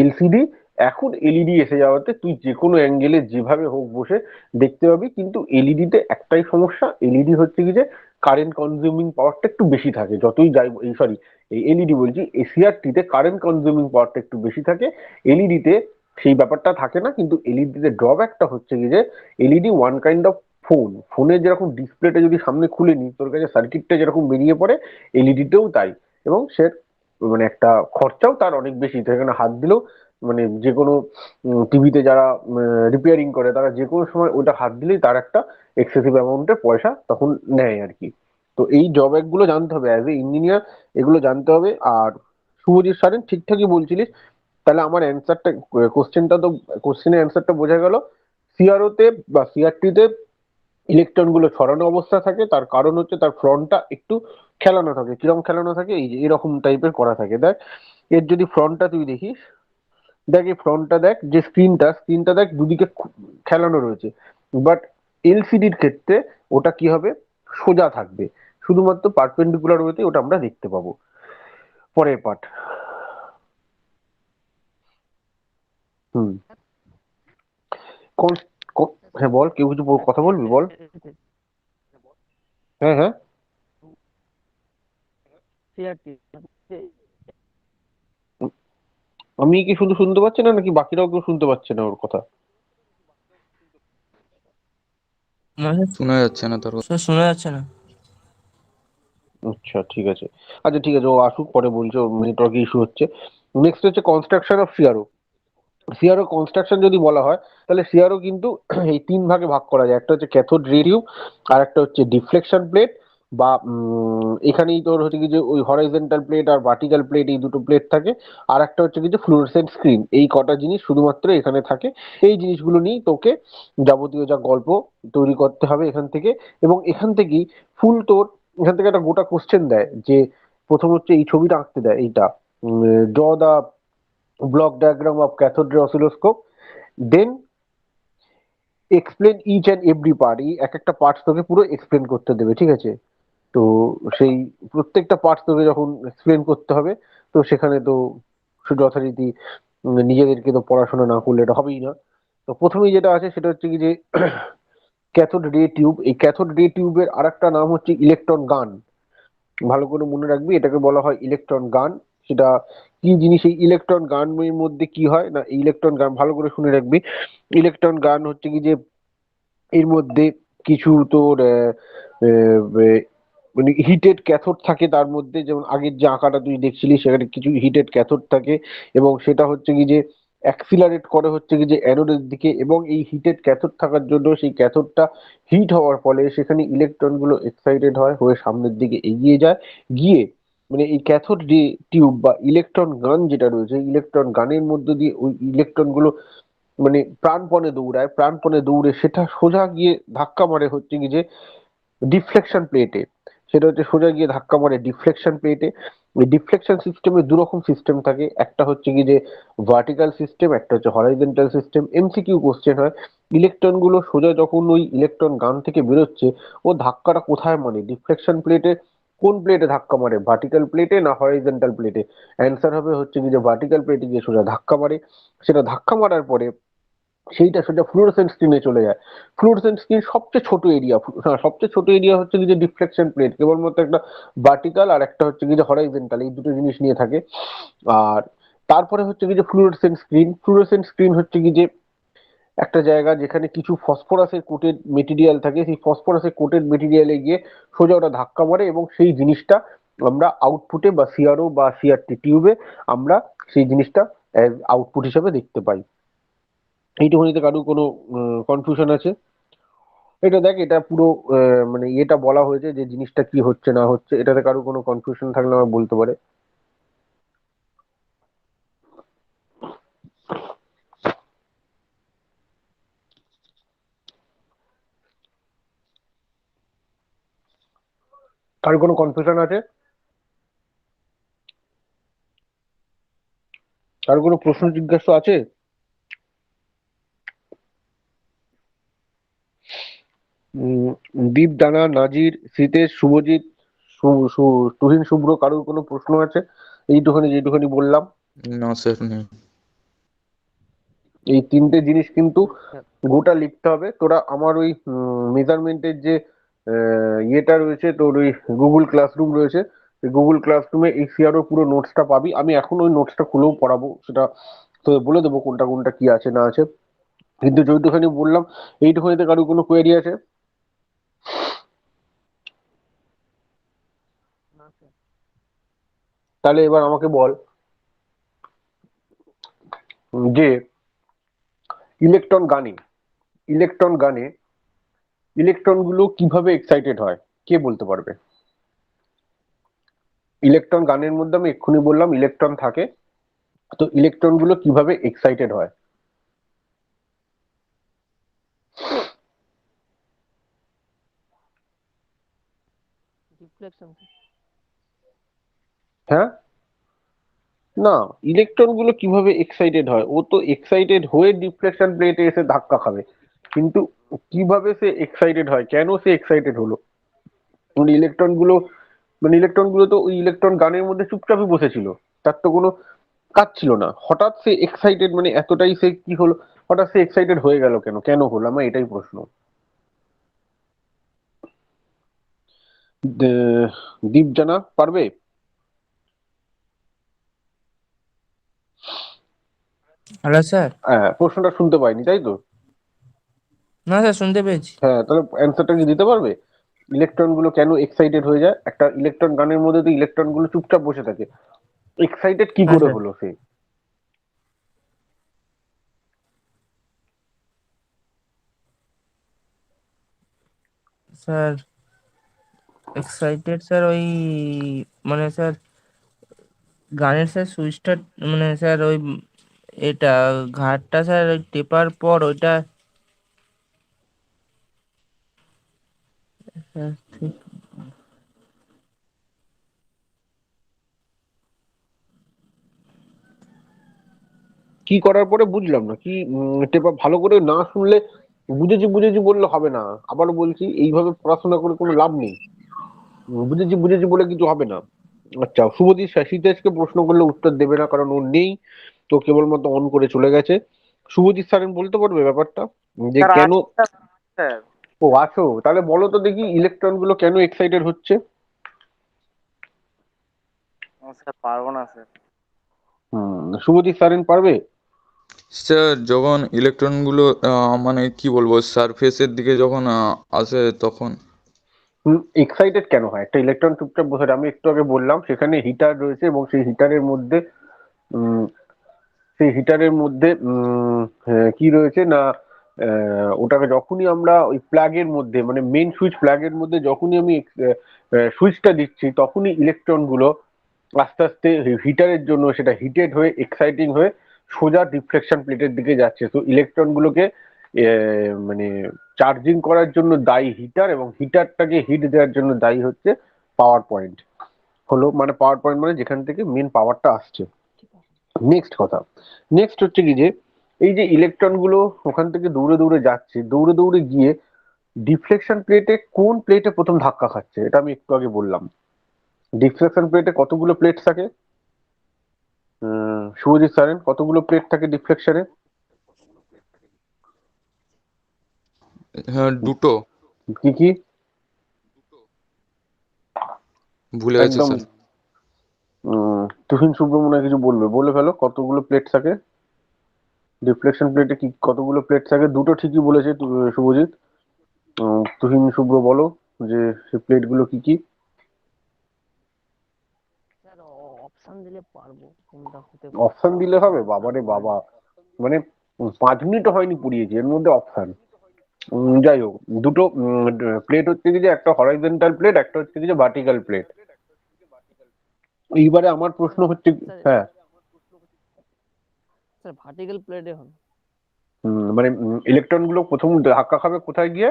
এলসিডি। এখন এলইডি এসে যাওয়াতে তুই যে কোনো অ্যাঙ্গেলে যেভাবে হোক বসে দেখতে পাবি। কিন্তু এলইডিতে একটাই সমস্যা, এলইডি হচ্ছে কি যে কারেন্ট কনজিউমিং পাওয়ারটা একটু বেশি থাকে। যতই যাই এই সরি এই এলইডি বলছি, এই সিআরটিতে কারেন্ট কনজিউমিং পাওয়ারটা একটু বেশি থাকে, এলইডিতে সেই ব্যাপারটা থাকে না। কিন্তু এলইডিতে ড্রব্যাকটা হচ্ছে কি যে LED one kind of phone. ফোনের যেরকম ডিসপ্লেটা যদি সামনে খুলে নি তোর কাছে সার্কিটটা যেরকম বেরিয়ে পড়ে, এলইডিতেও তাই। এবং সে মানে একটা খরচাও তার অনেক বেশি, সেখানে হাত দিলেও মানে যে কোনো টিভিতে যারা রিপেয়ারিং করে তারা যে কোনো সময় ওটা হাত দিলেই তার একটা এক্সেসিভ অ্যামাউন্টের পয়সা তখন নেয় আর কি। তো এই জব গুলো জানতে হবে অ্যাজ এ ইঞ্জিনিয়ার, এগুলো জানতে হবে। আর শুভজিৎ সারেন ঠিকঠাকই বলছিলিস। তাহলে আমার অ্যান্সারটা, কোশ্চেনটা তো, কোশ্চেনের অ্যান্সারটা বোঝা গেল। সিআরও তে বা সিআরটি তে ইলেকট্রন গুলো ছড়ানো অবস্থা থাকে, তার কারণ হচ্ছে তার ফ্রন্টটা একটু খেলানো থাকে। কিরকম খেলানো থাকে, এই যে এরকম টাইপের করা থাকে। দেখ এর যদি ফ্রন্টটা তুই দেখিস, দেখ এই ফ্রন্টটা দেখ, যে স্ক্রিনটা দেখ দুদিকে খেলানো রয়েছে। বাট এলসিডির ক্ষেত্রে ওটা কি হবে, সোজা থাকবে, শুধুমাত্র পারপেন্ডিকুলার ওয়েতে ওটা আমরা দেখতে পাবো। পরের পার্ট। হুম। কোন হ্যাঁ বল, কেউ কিছু কথা বলবি বল। হ্যাঁ হ্যাঁ। সিআরটি আমি কি শুধু শুনতে পাচ্ছি না নাকি বাকিরাও কেউ শুনতে পাচ্ছে না ওর কথা? মানে শোনা যাচ্ছে না তোর কথা। শোনা যাচ্ছে না। আচ্ছা ঠিক আছে। আচ্ছা ঠিক আছে, ও আসুক, পরে বলছে ওর নেটওয়ার্ক ইস্যু হচ্ছে। নেক্সট হচ্ছে construction of CRO. CRO construction যদি বলা হয় তাহলে সিআরও কিন্তু এই তিন ভাগে ভাগ করা যায়। একটা হচ্ছে ক্যাথোড রে টিউব, আর একটা হচ্ছে ডিফ্লেকশন প্লেট, বা এখানেই তোর হচ্ছে কি যে ওই হরাইজন্টাল প্লেট আর ভার্টিক্যাল প্লেট, এই দুটো প্লেট থাকে। আর একটা হচ্ছে কি যে ফ্লুরোসেন্ট স্ক্রিন। এই কটা জিনিস শুধুমাত্র এখানে থাকে। এই জিনিসগুলো নিয়েই তোকে যাবতীয় যা গল্প তৈরি করতে হবে এখান থেকে। এবং এখান থেকেই ফুল তোর, এখান থেকে একটা গোটা কোশ্চেন দেয় যে প্রথম হচ্ছে এই ছবিটা আঁকতে দেয়, এইটা draw the block diagram of cathode ray oscilloscope, then explain each and every part। এই এক একটা পার্টস তোকে পুরো এক্সপ্লেন করতে দেবে, ঠিক আছে? তো সেই প্রত্যেকটা পার্টস তোকে যখন এক্সপ্লেন করতে হবে, তো সেখানে তো যথারীতি নিজেদেরকে তো পড়াশোনা না করলে এটা হবেই না। তো প্রথমেই যেটা আছে সেটা হচ্ছে কি যে ক্যাথোড রে টিউব। এই ক্যাথোড রে টিউবের আর একটা নাম হচ্ছে ইলেকট্রন গান। ভালো করে মনে রাখবি, এটাকে বলা হয় ইলেকট্রন গান। সেটা কি জিনিস, এই ইলেকট্রন গানের মধ্যে কি হয় না, ইলেকট্রন গান ভালো করে শুনে রাখবি। ইলেকট্রন গান হচ্ছে কি যে এর মধ্যে কিছু তোর মানে হিটেড ক্যাথোড থাকে তার মধ্যে। যেমন আগের যে আঁকাটা তুই দেখছিলি সেখানে কিছু হিটেড ক্যাথোড থাকে, এবং সেটা হচ্ছে কি যে অ্যাক্সিলারেট করে হচ্ছে কি যে অ্যানোডের দিকে। এবং এই হিটেড ক্যাথোড থাকার জন্য সেই ক্যাথোডটা হিট হওয়ার ফলে সেখানে ইলেকট্রন গুলো এক্সাইটেড হয়, হয়ে সামনের দিকে এগিয়ে যায়। গিয়ে মানে এই ক্যাথোড রে টিউব বা ইলেকট্রন গান যেটা রয়েছে, ইলেকট্রন গানের মধ্য দিয়ে ওই ইলেকট্রন গুলো মানে প্রাণপণে দৌড়ায়, প্রাণপণে দৌড়ে সেটা সোজা গিয়ে ধাক্কা মারে হচ্ছে কি যে ডিফ্লেকশন প্লেটে। সেটা হচ্ছে সোজা গিয়ে ধাক্কা মারে ডিফ্লেকশন প্লেটে। ওই ডিফ্লেকশন সিস্টেমে দু রকম সিস্টেম থাকে, একটা হচ্ছে কি যে ভার্টিক্যাল সিস্টেম, একটা হচ্ছে হরাইজন্টাল সিস্টেম। এমসিকিউ কোশ্চেন হয়, ইলেকট্রন গুলো সোজা যখন ওই ইলেকট্রন গান থেকে বেরোচ্ছে, ও ধাক্কাটা কোথায় মারে, ডিফ্লেকশন প্লেটে কোন প্লেটে ধাক্কা মারে, ভার্টিক্যাল প্লেটে না হরাইজন্টাল প্লেটে? অ্যান্সার হবে হচ্ছে কি যে ভার্টিক্যাল প্লেটে গিয়ে সোজা ধাক্কা মারে। সেটা ধাক্কা মারার পরে সেইটা সোজা ফ্লুরোসেন্ট স্ক্রিনে চলে যায়। ফ্লুরোসেন্ট স্ক্রিন সবচেয়ে ছোট এরিয়া, হ্যাঁ সবচেয়ে ছোট এরিয়া হচ্ছে কি যে ডিফ্লেকশন প্লেট, কেবলমাত্র একটা ভার্টিক্যাল আর একটা হচ্ছে কি যে হরাইজন্টাল, এই দুটো জিনিস নিয়ে থাকে। আর তারপরে হচ্ছে কি যে ফ্লুরোসেন্ট স্ক্রিন। ফ্লুরোসেন্ট স্ক্রিন হচ্ছে কি যে একটা জায়গা যেখানে কিছু ফসফরাসের কোটেড মেটেরিয়াল থাকে, সেই ফসফরাসের কোটেড মেটেরিয়ালে গিয়ে সোজা ওটা ধাক্কা মারে, এবং সেই জিনিসটা আমরা আউটপুটে বা সিআরও বা সিআরটি টিউবে আমরা সেই জিনিসটা আউটপুট হিসেবে দেখতে পাই। এইটুকুনিতে কারো কোনো কনফিউশন আছে? এটা দেখ, এটা পুরো মানে এটা বলা হয়েছে যে জিনিসটা কি হচ্ছে না হচ্ছে। এটাতে কারো কোনো কনফিউশন থাকলে আমার বলতে পারে। কারো কোনো কনফিউশন আছে? কারো কোনো প্রশ্ন জিজ্ঞাসা আছে? উম, দীপ, দানা, নাজির, শ্রীতেশ, শুভজিৎ, তুহিন, শুভ্র, কারোর কোনো প্রশ্ন আছে? এইটুখানি যেটুখানি বললাম, না স্যার নেই। এই তিনটে জিনিস কিন্তু স্যার গোটা লিখতে হবে। তোরা আমার ওই মেজারমেন্টের যে ইয়েটা রয়েছে, তোর ওই গুগল ক্লাসরুম রয়েছে, গুগল ক্লাসরুমে এই সিআরও পুরো নোটসটা পাবি। আমি এখন ওই নোটসটা খুলেও পড়াবো, সেটা তো বলে দেবো কোনটা কোনটা কি আছে না আছে। কিন্তু যেটুখানি বললাম, এইটুখানিতে কারো কোনো কোয়েরি আছে? না স্যার। তাহলে এবার আমাকে বল যে ইলেকট্রন গানে ইলেকট্রন গানে ইলেকট্রন গুলো কিভাবে এক্সাইটেড হয়, কে বলতে পারবে? ইলেকট্রন গানের মধ্যে আমি এক্ষুনি বললাম ইলেকট্রন থাকে, তো ইলেকট্রন গুলো কিভাবে এক্সাইটেড হয়? ডিফ্লেকশন। হ্যাঁ, না, ইলেকট্রন গুলো কিভাবে এক্সাইটেড হয়, ও তো এক্সাইটেড হয়ে ডিফ্লেকশন প্লেটে এসে ধাক্কা খাবে, কিন্তু কিভাবে সে এক্সাইটেড হয়, কেন সে এক্সাইটেড হলো? ইলেকট্রন গুলো ইলেকট্রন গুলো তো ওই ইলেকট্রন গানের মধ্যে চুপচাপই বসেছিল, তার তো কোনো কাজ ছিল না। হঠাৎ সে এক্সাইটেড, এতটাই সে কি হলো, হঠাৎ সে এক্সাইটেড হয়ে গেল কেন, কেন হলো, আমার এটাই প্রশ্ন। দীপ, জানা পারবে? Hello sir. হ্যাঁ, প্রশ্নটা শুনতে পাইনি তাই তো? না স্যার, শুনতে পেয়েছি। হ্যাঁ, তাহলে অ্যান্সারটা কি দিতে পারবে? ইলেকট্রন গুলো কেন এক্সাইটেড হয়ে যায়? একটা ইলেকট্রন গানের মধ্যে তো ইলেকট্রন গুলো চুপচাপ বসে থাকে, এক্সাইটেড কি হ্যাঁ করে স্যার। হলো সে? স্যার এক্সাইটেড স্যার, ওই স্যার গানের স্যার সুইচটা, স্যার ওই এটা ঘাটটা স্যার ওই টেপার পর ওইটা। স্যার ঠিক। কি করার পরে বুঝলাম না কি, টেপা ভালো করে না শুনলে, বুঝেছি বুঝেছি বললে হবে না। আবার বলছি, এইভাবে পড়াশোনা করে কোনো লাভ নেই। বুঝেছি বুঝেছি বলে কিছু হবে না। আচ্ছা, শুভজিৎ শীতেশকে প্রশ্ন করলে উত্তর দেবে না, কারণ ও নেই, তো কেবলমাত্র অন করে চলে গেছে। শুভজিৎ স্যার বলতে পারবে ব্যাপারটা, যে স্যার কেন? আছে স্যার। স্যার ও আছো, তাহলে বলো তো দেখি ইলেকট্রন গুলো কেন এক্সাইটেড হচ্ছে। স্যার পারবো না স্যার। শুভজিৎ স্যার পারবে? স্যার যখন ইলেকট্রনগুলো মানে কি বলবো, সারফেসের দিকে যখন আসে তখন। এক্সাইটেড কেন হয়? একটা ইলেকট্রন চুপচাপ বসে আছে, আমি একটু আগে বললাম সেখানে হিটার রয়েছে, এবং সেই হিটারের মধ্যে উম, কি রয়েছে না, ওটাকে যখনই আমরা ওই প্লাগের মধ্যে, মেন সুইচ প্লাগের মধ্যে যখনই আমি সুইচটা দিচ্ছি, তখনই ইলেকট্রন গুলো আস্তে আস্তে হিটারের জন্য সেটা হিটেড হয়ে এক্সাইটিং হয়ে সোজা ডিফ্লেকশন প্লেটের দিকে যাচ্ছে। তো ইলেকট্রন গুলোকে মানে চার্জিং করার জন্য দায়ী হিটার, এবং হিটারটাকে হিট দেওয়ার জন্য দায়ী হচ্ছে পাওয়ার পয়েন্ট। হলো পাওয়ার পয়েন্ট, যেখান থেকে মেন পাওয়ারটা আসছে। নেক্সট কথা, নেক্সট হচ্ছে কি, যে এই যে ইলেকট্রন গুলো ওখান থেকে দৌড়ে দৌড়ে যাচ্ছে, দৌড়ে দৌড়ে গিয়ে ডিফ্লেকশন প্লেটে কোন প্লেটে প্রথম ধাক্কা খাচ্ছে, এটা আমি একটু আগে বললাম। ডিফ্লেকশন প্লেটে কতগুলো প্লেট থাকে? শুভজিৎ স্যারেন, কতগুলো প্লেট থাকে ডিফ্লেকশনে? হ্যাঁ, দুটো। কি কি? ভুলে গেছি একদম। স্যার। তুহিন, শুভ্র মনে হয় কিছু বলবে, বলে ফেলো কতগুলো প্লেট থাকে ডিফ্লেকশন প্লেটে, কি কতগুলো প্লেট থাকে? দুটো ঠিকই বলেছে শুভজিৎ। তুহিন, শুভ্র বলো যে সেই প্লেট গুলো কি কি? স্যার অপশন দিলে পারবো কোনটা হতে অপশন দিলে হবে? পারে। বাবারে বাবা, মানে 5 মিনিট হয়নি পুড়িয়েছি, এর মধ্যে অপশন! যাই হোক, দুটো প্লেট হচ্ছে কি, যে একটা হরাইজন্টাল প্লেট, একটা হচ্ছে কি যে ভার্টিক্যাল প্লেট। এইবারে আমার প্রশ্ন হচ্ছে, স্যার হ্যাঁ, স্যার ভার্টিক্যাল প্লেটে হবে। ইলেকট্রন গুলো প্রথম ধাক্কা খাবে কোথায় গিয়ে?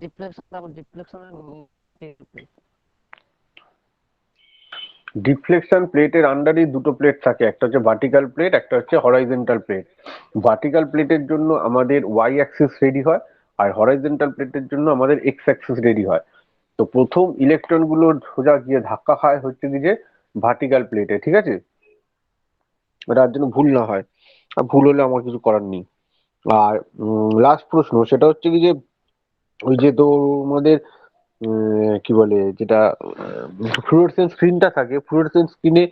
ডিফ্লেকশন, তারপর ডিফ্লেকশনের ডিফ্লেকশন প্লেটের আন্ডারই দুটো প্লেট থাকে, একটা হচ্ছে ভার্টিক্যাল প্লেট, একটা হচ্ছে হরাইজন্টাল প্লেট। ভার্টিক্যাল প্লেটের জন্য আমাদের ওয়াই অ্যাক্সিস রেডি হয়, আর হরাইজন্টাল প্লেটের জন্য আমাদের এক্স অ্যাক্সিস রেডি হয়। তো প্রথম ইলেকট্রন গুলো সোজা গিয়ে ধাক্কা খায় হচ্ছে কি যে ভার্টিক্যাল প্লেটে, ঠিক আছে? এটা যেন ভুল না হয়, আর ভুল হলে আমার কিছু করার নেই। আর লাস্ট প্রশ্ন সেটা হচ্ছে কি যে ওই যে তোমাদের কি বলে যেটা ফ্লুরোসেন্স স্ক্রিনটা থাকে, ফ্লুরোসেন্স স্ক্রিনে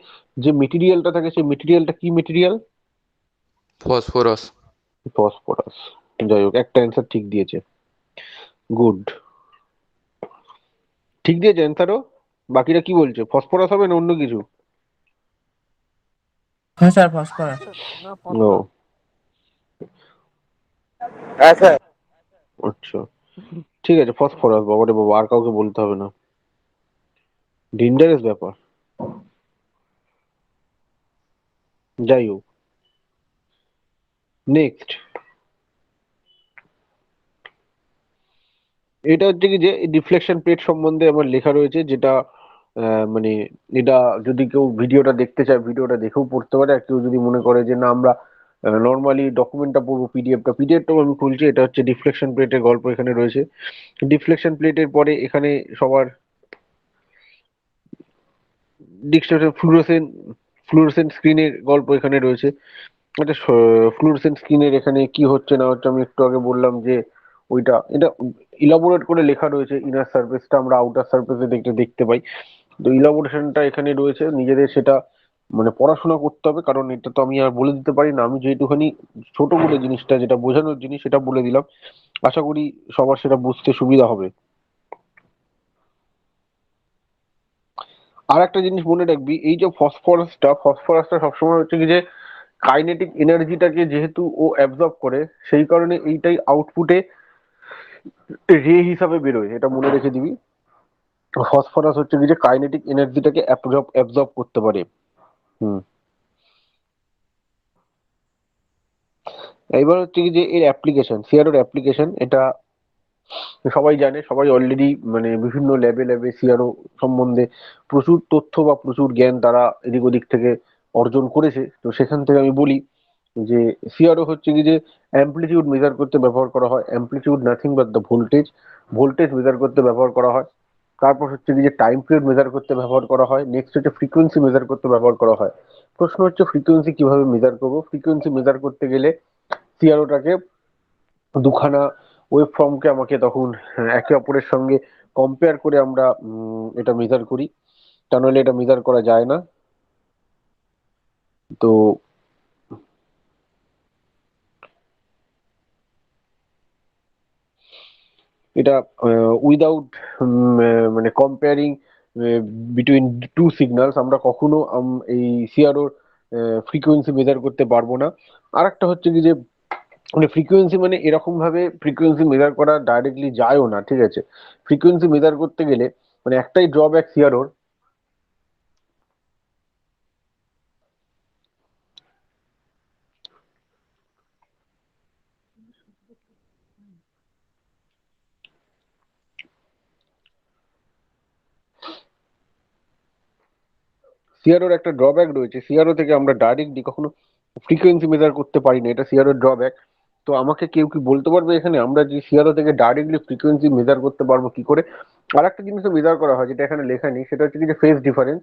যে মেটেরিয়ালটা থাকে সেই মেটেরিয়ালটা কি মেটেরিয়াল? ফসফরাস। ফসফরাস। যাই হোক, একটা অ্যান্সার ঠিক দিয়েছে, গুড। ঠিক দিয়েছে অ্যান্সারও। বাকিরা কি বলছে, ফসফরাস হবে না অন্য কিছু? হ্যাঁ স্যার, ফসফরাস। না ও হ্যাঁ স্যার। আচ্ছা, ঠিক আছে, ফসফরাস। বাবারে বাবা, আর কাউকে বলতে হবে না, ডেঞ্জারাস ব্যাপার। যাই হোক, নেক্সট এটা হচ্ছে কি যে ডিফ্লেকশন প্লেট সম্বন্ধে আমার লেখা রয়েছে, যেটা মানে এটা যদি কেউ ভিডিওটা দেখতে চায় ভিডিওটা দেখেও পড়তে পারে, আর কেউ যদি মনে করে যে না আমরা নর্মালি ডকুমেন্টটা পড়বো, পিডিএফটাও আমি খুলছি। এটা হচ্ছে ডিফ্লেকশন প্লেটের গল্প এখানে রয়েছে। ডিফ্লেকশন প্লেটের পরে এখানে সবার ডিস্ট্রাকশন ফ্লুরোসেন্ট স্ক্রিনের গল্প এখানে রয়েছে। একটা ফ্লুরোসেন্ট স্ক্রিনের এখানে কি হচ্ছে না হচ্ছে আমি একটু আগে বললাম যে ওইটা এটা ইলাবোরেট করে লেখা রয়েছে। ইনার সারফেসটা আমরা আউটার সারফেসে দেখতে দেখতে পাই। তো ইলাবোরেশনটা এখানে রয়েছে, নিজেদের সেটা মানে পড়াশোনা করতে হবে, কারণ এটা তো আমি আর বলে দিতে পারি না। আমি যেটুখানি ছোট করে জিনিসটা যেটা বোঝানোর জিনিস সেটা বলে দিলাম, আশা করি সবার সেটা বুঝতে সুবিধা হবে। আর একটা জিনিস মনে রাখবি, এই যে ফসফরাসটা সবসময় হচ্ছে কি যে কাইনেটিক এনার্জিটাকে যেহেতু ও অ্যাবজর্ব করে, সেই কারণে এইটাই আউটপুটে রে হিসাবে বেরোয়, এটা মনে রেখে দিবি। ফসফরাস হচ্ছে কি যে কাইনেটিক এনার্জিটাকে অ্যাবজর্ব করতে পারে। হুম। এবার হচ্ছে কি যে এর অ্যাপ্লিকেশন, সিআরওর অ্যাপ্লিকেশন, এটা সবাই জানে, সবাই অলরেডি মানে বিভিন্ন ল্যাবে ল্যাবে সিআরও সম্বন্ধে প্রচুর তথ্য বা প্রচুর জ্ঞান তারা এদিক ওদিক থেকে অর্জন করেছে। তো সেখান থেকে আমি বলি যে সিআরও হচ্ছে কি যে অ্যাম্পলিটিউড মেজার করতে ব্যবহার করা হয়। Amplitude nothing but the voltage, voltage measure করতে ব্যবহার করা হয়। তারপর হচ্ছে কি যে টাইম পিরিয়ড মেজার করতে ব্যবহার করা হয়। নেক্সট হচ্ছে ফ্রিকোয়েন্সি মেজার করতে ব্যবহার করা হয়। প্রশ্ন হচ্ছে ফ্রিকোয়েন্সি কিভাবে মেজার করবো? ফ্রিকোয়েন্সি মেজার করতে গেলে সিআরওটাকে দুখানা ওয়েব ফর্মকে আমাকে তখন একে অপরের সঙ্গে কম্পেয়ার করে আমরা এটা মেজার করি, তা নাহলে এটা মেজার করা যায় না। তো এটা উইদাউট মানে কম্পেয়ারিং বিটুইন টু সিগন্যালস আমরা কখনো এই সিআরওর ফ্রিকোয়েন্সি মেজার করতে পারবো না। আর একটা হচ্ছে কি যে মানে ফ্রিকোয়েন্সি মানে এরকম ভাবে ফ্রিকোয়েন্সি মেজার করা ডাইরেক্টলি যায়ও না, ঠিক আছে? ফ্রিকোয়েন্সি মেজার করতে গেলে মানে একটাই ড্রব্যাক সিআরওর, সিআরওর একটা ড্রব্যাক রয়েছে। সিআরও থেকে আমরা ডাইরেক্টলি কখনো ফ্রিকোয়েন্সি মেজার করতে পারি না, এটা সিআরওর ড্রব্যাক। তো আমাকে কেউ কি বলতে পারবে এখানে আমরা যে সিআরও থেকে ডাইরেক্টলি ফ্রিকোয়েন্সি মেজার করতে পারবো কি করে? আর একটা জিনিসও মেজার করা হয় যেটা এখানে লেখা নেই, সেটা হচ্ছে কি যে phase difference.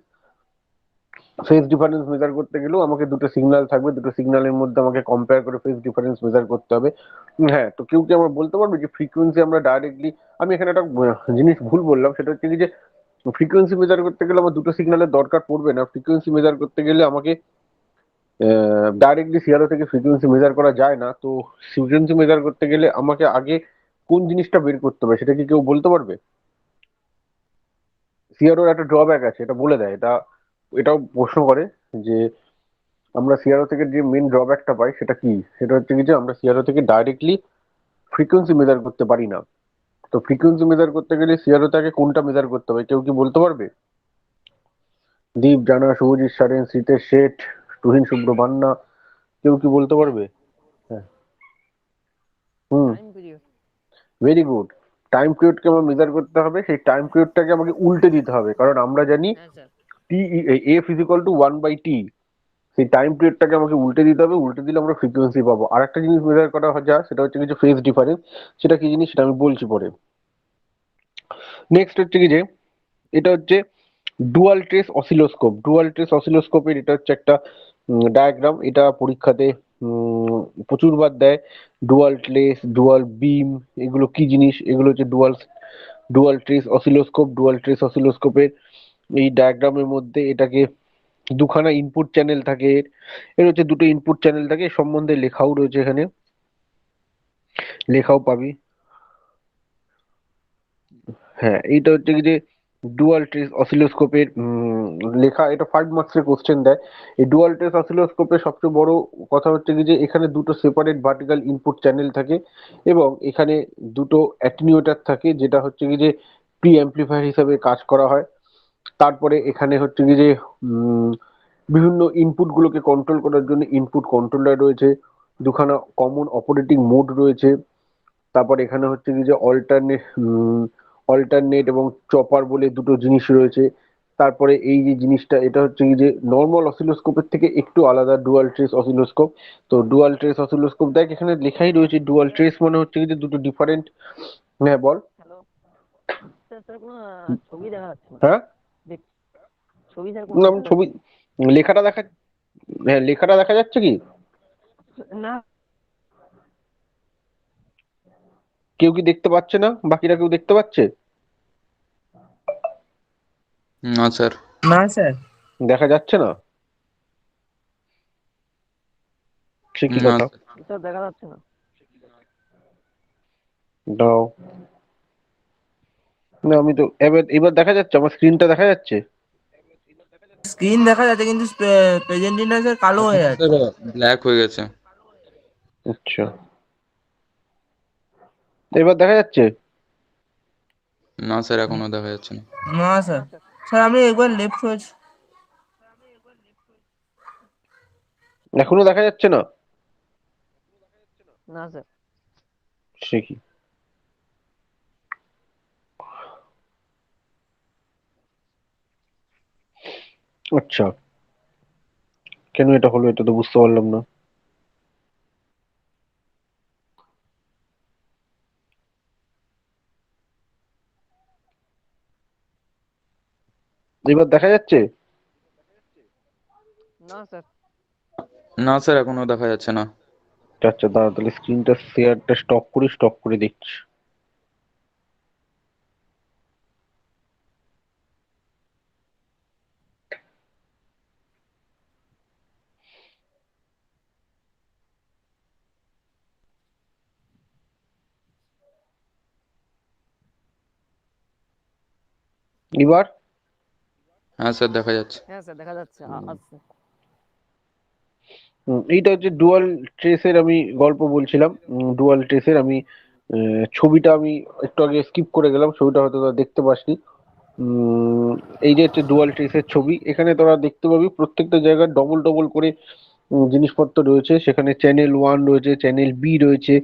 Phase difference measure করতে গেলেও আমাকে দুটো সিগন্যাল থাকবে, দুটো সিগন্যালের মধ্যে আমাকে কম্পেয়ার করে ফেজ ডিফারেন্স মেজার করতে হবে। হ্যাঁ, তো কেউ কি আমার বলতে পারবে যে ফ্রিকোয়েন্সি আমরা ডাইরেক্টলি, আমি এখানে একটা জিনিস ভুল বললাম, সেটা হচ্ছে কি যে ফ্রিকোয়েন্সি মেজার করতে গেলে আমার দুটো সিগন্যালের দরকার পড়বে না। ফ্রিকোয়েন্সি মেজার করতে গেলে আমাকে ডাইরেক্টলি সিআরও থেকে ফ্রিকোয়েন্সি মেজার করা যায় না। তো ফ্রিকোয়েন্সি মেজার করতে গেলে আমাকে আগে কোন জিনিসটা বের করতে হবে সেটা কি কেউ বলতে পারবে? সিআরওর একটা ড্রব্যাক আছে, এটা বলে দেয়, এটাও প্রশ্ন করে যে আমরা সিআরও থেকে যে মেন ড্রব্যাকটা পাই সেটা কি? সেটা হচ্ছে কি যে আমরা সিআরও থেকে ডাইরেক্টলি ফ্রিকোয়েন্সি মেজার করতে পারি না। তো ফ্রিকোয়েন্সি মেজার করতে গেলে সিআরও থেকে কোনটা মেজার করতে হবে কেউ কি বলতে পারবে? দীপ, জানা, শুভজিৎ, সারেন, শীতের শেঠ, তুহিন, শুভ্র, মান্না, কেউ কি বলতে পারবে? হ্যাঁ। হুম। Time period. Very good. Time পিরিয়ডকে আমার মেজার করতে হবে, সেই টাইম পিরিয়ডটাকে আমাকে উল্টে দিতে হবে, কারণ আমরা জানি হ্যাঁ sir. T F is equal to 1/t। সেই টাইম পিরিয়ডটাকে আমাকে উল্টে দিতে হবে, উল্টে দিলে আমরা ফ্রিকোয়েন্সি পাবো। আর একটা জিনিস মেজার করা যায়, সেটা হচ্ছে কিছু ফেজ ডিফারেন্স। সেটা কি জিনিস সেটা আমি বলছি পরে। নেক্সট হচ্ছে কি যে এটা হচ্ছে dual trace oscilloscope. Dual trace অসিলোস্কোপের এটা হচ্ছে একটা ডায়াগ্রাম। এটা পরীক্ষাতে প্রচুরবার দেয়। ডুয়াল ট্রেস, ডুয়াল বিম, এগুলো কি জিনিস? এগুলো হচ্ছে dual trace oscilloscope. Dual trace অসিলোস্কোপের এই ডায়াগ্রামের মধ্যে এটাকে দুখানা ইনপুট চ্যানেল থাকে। এর হচ্ছে দুটো ইনপুট চ্যানেল থাকে, এর সম্বন্ধে লেখাও রয়েছে এখানে, লেখাও পাবি। হ্যাঁ, এইটা হচ্ছে কি যে ডুয়াল ট্রেস অসিলোস্কোপের লেখা। এটা 5 মার্কসের কোশ্চেন দেয়। এই ডুয়াল ট্রেস অসিলোস্কোপের সবচেয়ে বড় কথা হচ্ছে কি যে এখানে দুটো সেপারেট ভার্টিক্যাল ইনপুট চ্যানেল থাকে এবং এখানে দুটো অ্যাটেনিউয়েটর থাকে, যেটা হচ্ছে কি যে প্রি অ্যাম্প্লিফায়ার হিসাবে কাজ করা হয়। তারপরে এখানে হচ্ছে কি যে উম, বিভিন্ন ইনপুট গুলোকে কন্ট্রোল করার জন্য ইনপুট কন্ট্রোলার রয়েছে, দুখানা কমন অপারেটিং মোড রয়েছে। তারপর এখানে হচ্ছে কি যে অল্টারনেট এবং চপার বলে দুটো জিনিস রয়েছে। তারপরে এই যে জিনিসটা, এটা হচ্ছে কি যে নর্মাল অসিলোস্কোপের থেকে একটু আলাদা, ডুয়াল ট্রেস অসিলোস্কোপ। তো ডুয়াল ট্রেস অসিলোস্কোপ দেখ এখানে লেখাই রয়েছে, ডুয়াল ট্রেস মানে হচ্ছে কি যে দুটো ডিফারেন্ট। হ্যাঁ বল। হ্যালো স্যার, স্যার কোনো ছবি দেখা যাচ্ছে না। হ্যাঁ, দেখ, ছবি স্যার কোনো না, দেখা ছবি, যাচ্ছে লেখাটা দেখা, হ্যাঁ লেখাটা দেখা যাচ্ছে কি? না। কেউ কি দেখতে পাচ্ছে না? বাকিরা কেউ দেখতে পাচ্ছে? না স্যার। না স্যার। দেখা যাচ্ছে না? সে কি না কথা? স্যার। স্যার দেখা যাচ্ছে না। দাও, না আমি তো এবার এবার দেখা যাচ্ছে, আমার স্ক্রিনটা দেখা যাচ্ছে। স্ক্রিন দেখা যাচ্ছে কিন্তু প্রেজেন্টিনা স্যার কালো হয়ে স্যার যাচ্ছে। ব্ল্যাক হয়ে গেছে। আচ্ছা, এবার দেখা যাচ্ছে? না স্যার, এখনো দেখা যাচ্ছে না। না স্যার। স্যার আমি একবার লেফট হয়েছে। এখনো দেখা যাচ্ছে না? না স্যার। সে কি? আচ্ছা, কেন এটা হলো এটা তো বুঝতে পারলাম না। এবার দেখা যাচ্ছে? না স্যার। না স্যার, এখনো দেখা যাচ্ছে না। আচ্ছা দাঁড়া, তাহলে স্ক্রিনটা শেয়ারটা স্টপ করে দেখছি। এবার হ্যাঁ স্যার, দেখা যাচ্ছে। হ্যাঁ স্যার দেখা যাচ্ছে, আসছে। এইটা হচ্ছে ডুয়াল ট্রেসের আমি গল্প বলছিলাম। ডুয়াল ট্রেসের আমি ছবিটা আমি একটু আগে স্কিপ করে গেলাম, ছবিটা হয়তো তোরা দেখতে পাসনি। উম, এই যে হচ্ছে ডুয়াল ট্রেসের ছবি, এখানে তোরা দেখতে পাবি প্রত্যেকটা জায়গায় ডবল ডবল করে জিনিসপত্র রয়েছে। সেখানে চ্যানেল 1 রয়েছে, চ্যানেল বি রয়েছে,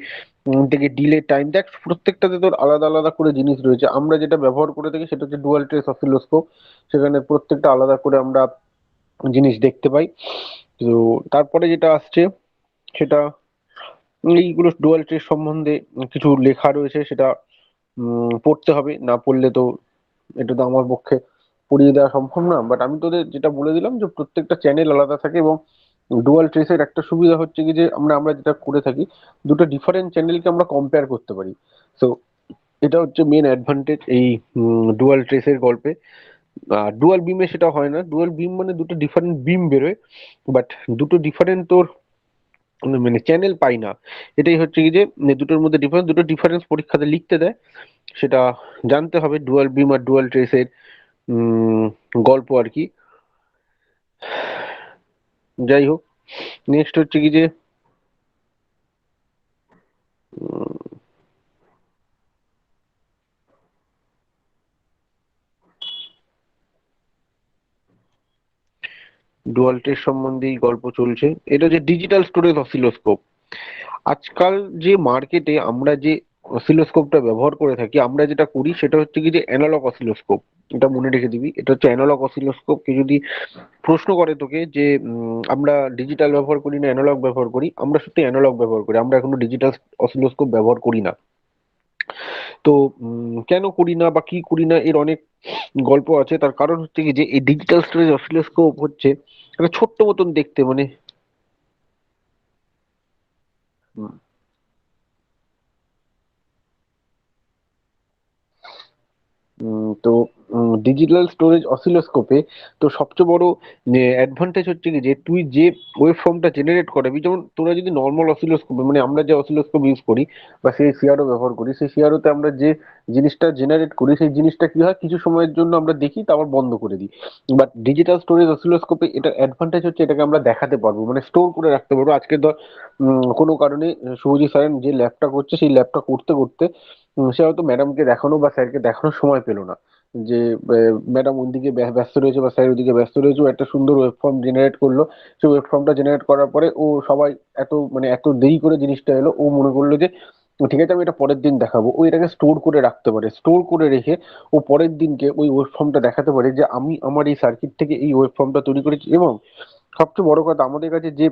থেকে ডিলে টাইম দেখ প্রত্যেকটাতে তোর আলাদা আলাদা করে জিনিস রয়েছে। আমরা যেটা ব্যবহার করে থাকি সেটা হচ্ছে ডুয়াল ট্রেস অসিলোস্কোপ। সেখানে প্রত্যেকটা আলাদা করে আমরা জিনিস দেখতে পাই। তো তারপরে যেটা আসছে সেটা এইগুলো ডুয়াল ট্রেস সম্বন্ধে কিছু লেখা রয়েছে, সেটা পড়তে হবে। না পড়লে তো এটা তো আমার পক্ষে পড়িয়ে দেওয়া সম্ভব না। বাট আমি তোদের যেটা বলে দিলাম যে প্রত্যেকটা চ্যানেল আলাদা থাকে এবং ডুয়াল ট্রেসের একটা সুবিধা হচ্ছে কি যে আমরা যেটা করে থাকি, দুটো ডিফারেন্ট চ্যানেলকে আমরা কম্পেয়ার করতে পারি। তো এটা হচ্ছে মেন অ্যাডভান্টেজ এই ডুয়াল ট্রেসের গল্পে। আর ডুয়াল বিমে সেটা হয় না। ডুয়াল বিম মানে দুটো ডিফারেন্ট বিম বেরোয়, বাট দুটো ডিফারেন্ট তোর মানে চ্যানেল পাই না। এটাই হচ্ছে কি যে দুটোর মধ্যে ডিফারেন্স, দুটো ডিফারেন্স পরীক্ষাতে লিখতে দেয়, সেটা জানতে হবে। ডুয়াল বিম আর ডুয়াল ট্রেসের গল্প আর কি। যাই হোক, নেক্সট হচ্ছে কি যে ডুয়াল ট্রেস সম্বন্ধেই গল্প চলছে। এটা যে ডিজিটাল স্টোরেজ অসিলোস্কোপ। আজকাল যে মার্কেটে আমরা যে অসিলোস্কোপটা ব্যবহার করে থাকি, আমরা যেটা করি সেটা হচ্ছে কি যে অ্যানালগ অসিলোস্কোপ। এটা মনে রেখে দিবি, এটা হচ্ছে অ্যানালগ অসিলোস্কোপ। কে যদি প্রশ্ন করে তোকে যে আমরা ডিজিটাল ব্যবহার করি না অ্যানালগ ব্যবহার করি, আমরা সত্যি অ্যানালগ ব্যবহার করি, আমরা এখনো ডিজিটাল অসিলোস্কোপ ব্যবহার করি না। তো কেন করি না বা কি করি না এর অনেক গল্প আছে। তার কারণ হচ্ছে কি যে এই ডিজিটাল স্টোরেজ অসিলোস্কোপ হচ্ছে একটা ছোট্ট মতন দেখতে, মানে উম, তো ডিজিটাল স্টোরেজ অসিলোস্কোপে তো সবচেয়ে বড় অ্যাডভান্টেজ হচ্ছে কি যে তুই যে ওয়েব ফর্মটা জেনারেট করাবি, যেমন তোরা যদি নর্মাল অসিলোস্কোপে মানে আমরা যে অসিলোস্কোপ ইউজ করি বা সেই সিআরও ব্যবহার করি, সেই সিআরওতে আমরা যে জিনিসটা জেনারেট করি সেই জিনিসটা কি হয় কিছু সময়ের জন্য আমরা দেখি তারপর বন্ধ করে দিই। বাট ডিজিটাল স্টোরেজ অসিলোস্কোপে এটা অ্যাডভান্টেজ হচ্ছে এটাকে আমরা দেখাতে পারবো, মানে স্টোর করে রাখতে পারবো। আজকে ধর কোনো কারণে শুভজিৎ স্যারের যে ল্যাবটা করছে সেই ল্যাবটা করতে করতে সে হয়তো ম্যাডামকে দেখানো বা স্যারকে দেখানোর সময় পেলো না, যে ম্যাডাম ওইদিকে ব্যস্ত রয়েছে বা স্যার ওইদিকে ব্যস্ত রয়েছে, ও একটা সুন্দর ওয়েব ফর্ম জেনারেট করলো। সেই ওয়েব ফর্মটা জেনারেট করার পরে ও সবাই এত মানে এত দেরি করে জিনিসটা এলো, ও মনে করলো যে ঠিক আছে আমি এটা পরের দিন দেখাবো। ও এটাকে স্টোর করে রাখতে পারে, স্টোর করে রেখে ও পরের দিনকে ওই ওয়েব ফর্মটা দেখাতে পারে যে আমি আমার এই সার্কিট থেকে এই ওয়েব ফর্মটা তৈরি করেছি। এবং সবচেয়ে বড় কথা, আমাদের কাছে যে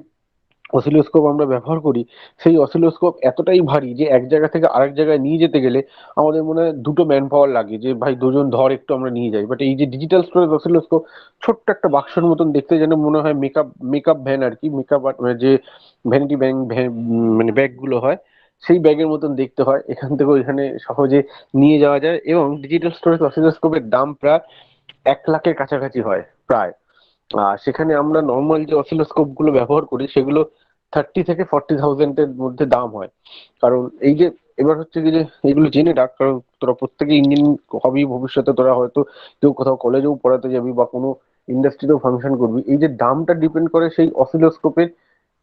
অসিলোস্কোপ আমরা ব্যবহার করি সেই অসিলোস্কোপ এতটাই ভারী যে এক জায়গা থেকে আরেক জায়গায় নিয়ে যেতে গেলে আমাদের মনে হয় দুটো ম্যান পাওয়ার লাগে, যে ভাই দুজন ধর একটু আমরা নিয়ে যাই। বাট এই যে ডিজিটাল স্টোরেজ অসিলোস্কোপ ছোট্ট একটা বাক্সের মতন দেখতে, যেন মনে হয় মেকআপ মেকআপ ভ্যান আর কি, মেকআপ যে ভ্যানিটি ব্যাগ মানে ব্যাগ গুলো হয় সেই ব্যাগের মতন দেখতে হয়। এখান থেকে ওইখানে সহজে নিয়ে যাওয়া যায়। এবং ডিজিটাল স্টোরেজ অসিলোস্কোপের দাম প্রায় 1 লাখের কাছাকাছি হয় প্রায়। আর সেখানে আমরা নর্মাল যে অসিলোস্কোপ গুলো ব্যবহার করি সেগুলো 30 থেকে 40 থাউজেন্ডের মধ্যে দাম হয়। কারণ এই যে এবার হচ্ছে কি যে এগুলো জেনে রাখ, কারণ তোরা প্রত্যেকে ইঞ্জিনিয়ারিং হবি, ভবিষ্যতে তোরা হয়তো কেউ কোথাও কলেজেও পড়াতে যাবি বা কোনো ইন্ডাস্ট্রিতেও ফাংশন করবি। এই যে দামটা ডিপেন্ড করে সেই অসিলোস্কোপের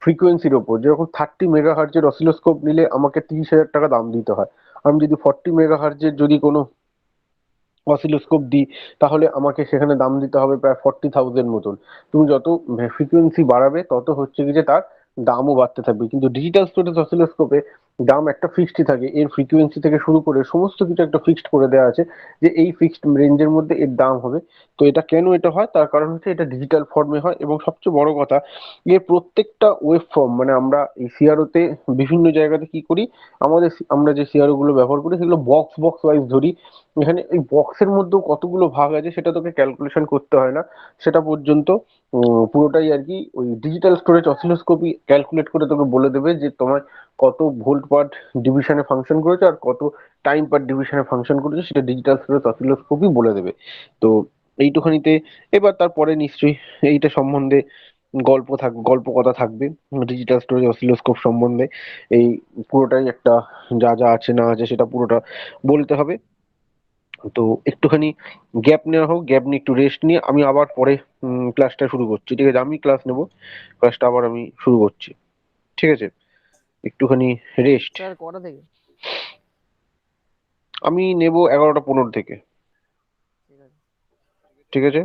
ফ্রিকোয়েন্সির ওপর। যেরকম 30 মেগা হার্জের অসিলোস্কোপ নিলে আমাকে 30,000 টাকা দাম দিতে হয়। আমি যদি 40 মেগা হার্জের যদি কোনো অসিলোস্কোপ দিই তাহলে আমাকে সেখানে দাম দিতে হবে প্রায় 40,000 মতন। তুমি যত ফ্রিকোয়েন্সি বাড়াবে তত হচ্ছে কি যে তার দামও বাড়তে থাকবে। কিন্তু ডিজিটাল স্টোরেজ অসিলোস্কোপে দাম একটা ফিক্সড থাকে, এর ফ্রিকোয়েন্সি থেকে শুরু করে সমস্ত কিছু একটা ফিক্সড করে দেওয়া আছে যে এই ফিক্সড রেঞ্জের মধ্যে এর দাম হবে। তো এটা কেন এটা হয়, তার কারণ হচ্ছে এটা ডিজিটাল ফর্মে হয়। এবং সবচেয়ে বড় কথা, এর প্রত্যেকটা ওয়েব ফর্ম মানে আমরা এই সিআরওতে বিভিন্ন জায়গাতে কি করি, আমরা যে সিআরও গুলো ব্যবহার করি সেগুলো বক্স বক্স ওয়াইজ ধরি। এখানে এই বক্সের মধ্যেও কতগুলো ভাগ আছে সেটা তোকে ক্যালকুলেশন করতে হয় না, সেটা পর্যন্ত পুরোটাই আর কি ওই ডিজিটাল স্টোরেজ অসিলোস্কোপই ক্যালকুলেট করে তোকে বলে দেবে যে তোমার কত ভোল্ট পার ডিভিশনে ফাংশন করেছে আর কত টাইম পার ডিভিশনে ফাংশন করেছে, সেটা ডিজিটাল স্টোরেজ অসিলোস্কোপই বলে দেবে। তো এইটুখানিতে এবার তারপরে নিশ্চয়ই এইটা সম্বন্ধে গল্প কথা থাকবে ডিজিটাল স্টোরেজ অসিলোস্কোপ সম্বন্ধে। এই পুরোটাই একটা যা যা আছে না আছে সেটা পুরোটা বলতে হবে। তো একটুখানি গ্যাপ নেওয়া হোক, গ্যাপ নিয়ে একটু রেস্ট নিয়ে আমি আবার পরে ক্লাসটা শুরু করছি। ঠিক আছে, আমি ক্লাস নেব, ক্লাসটা আবার আমি শুরু করছি। ঠিক আছে, একটুখানি রেস্ট। স্যার কটা থেকে? আমি নেব 11টা 15 থেকে। ঠিক আছে। ঠিক আছে।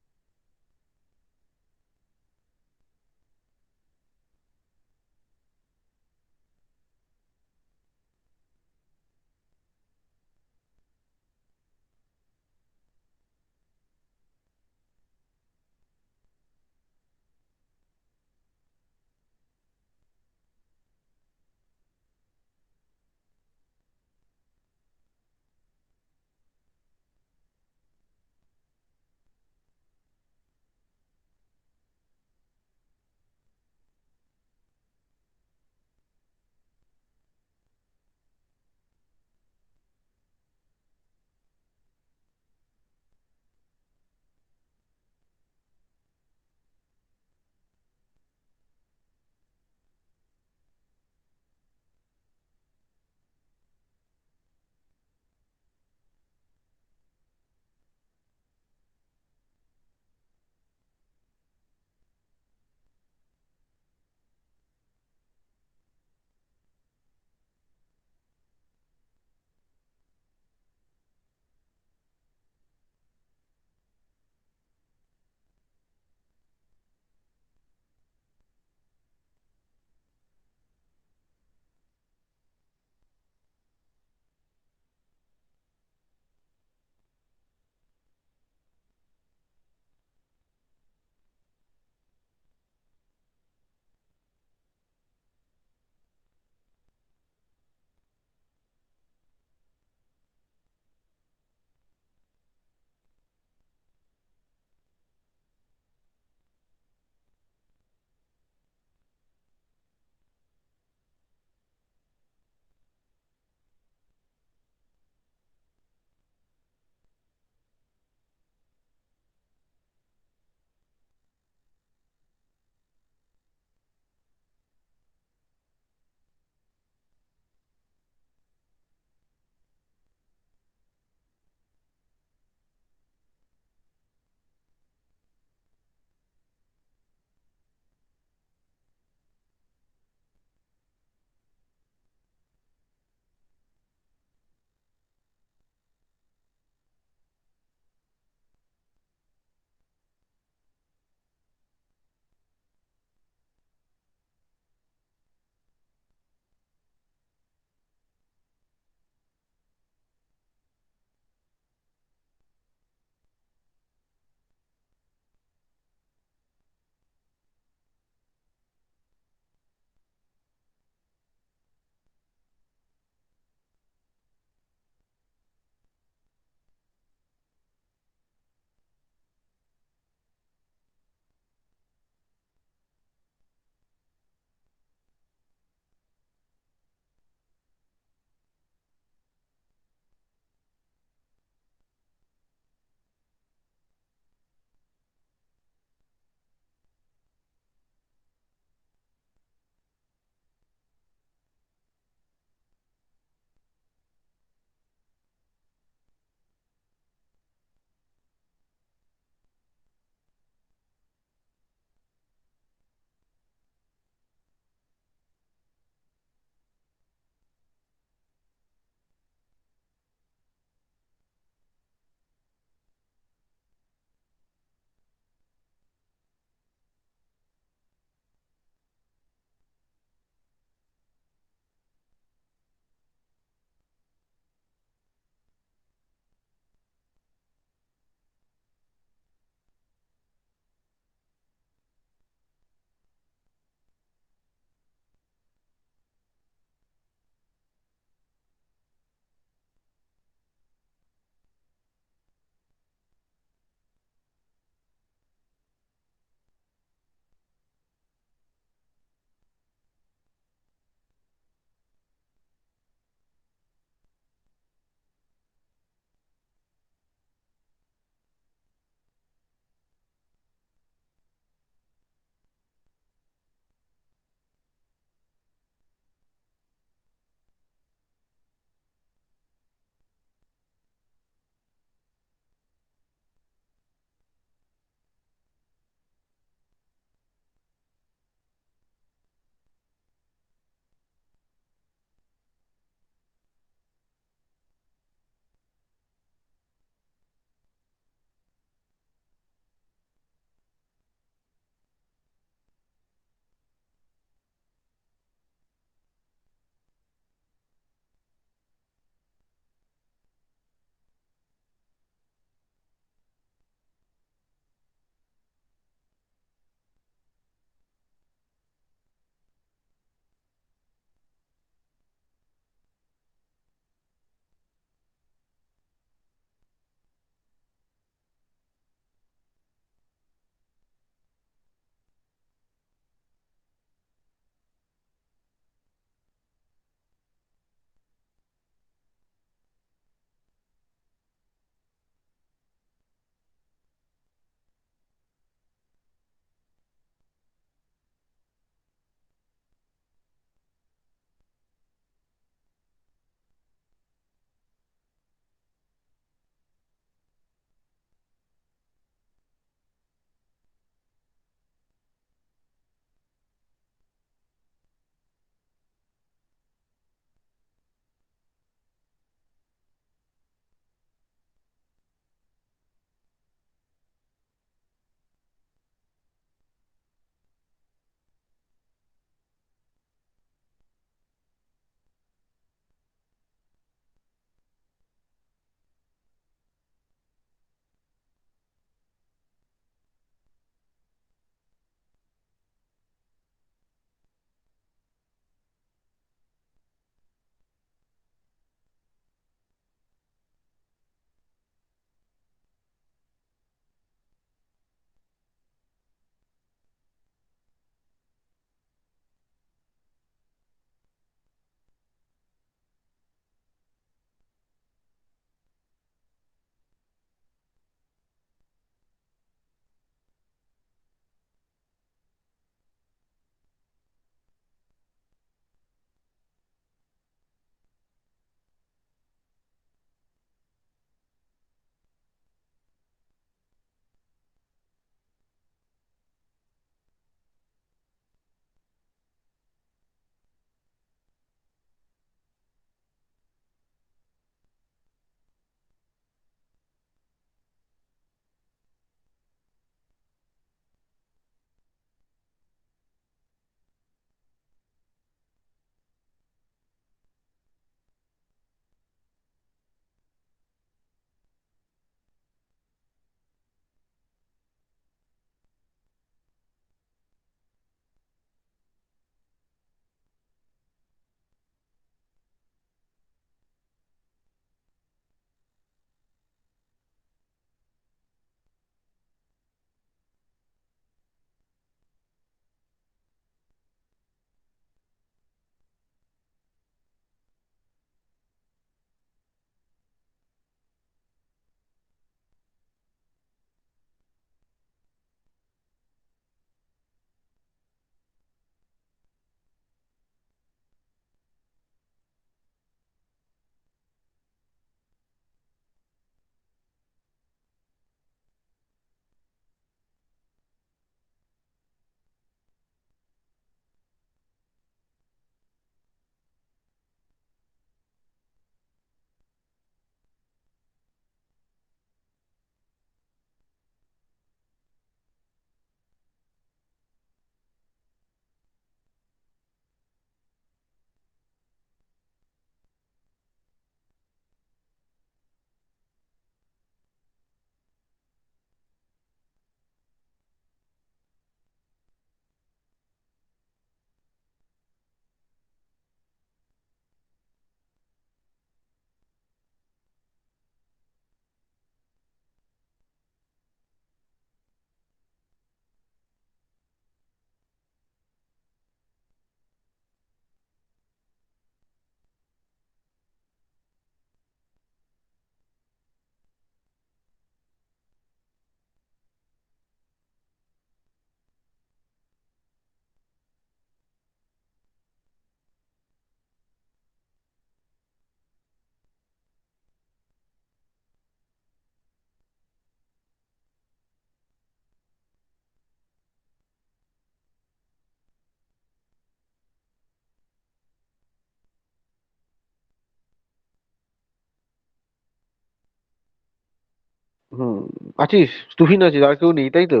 হুম, আছিস? তুহিন আছিস, আর কেউ নেই তাই তো?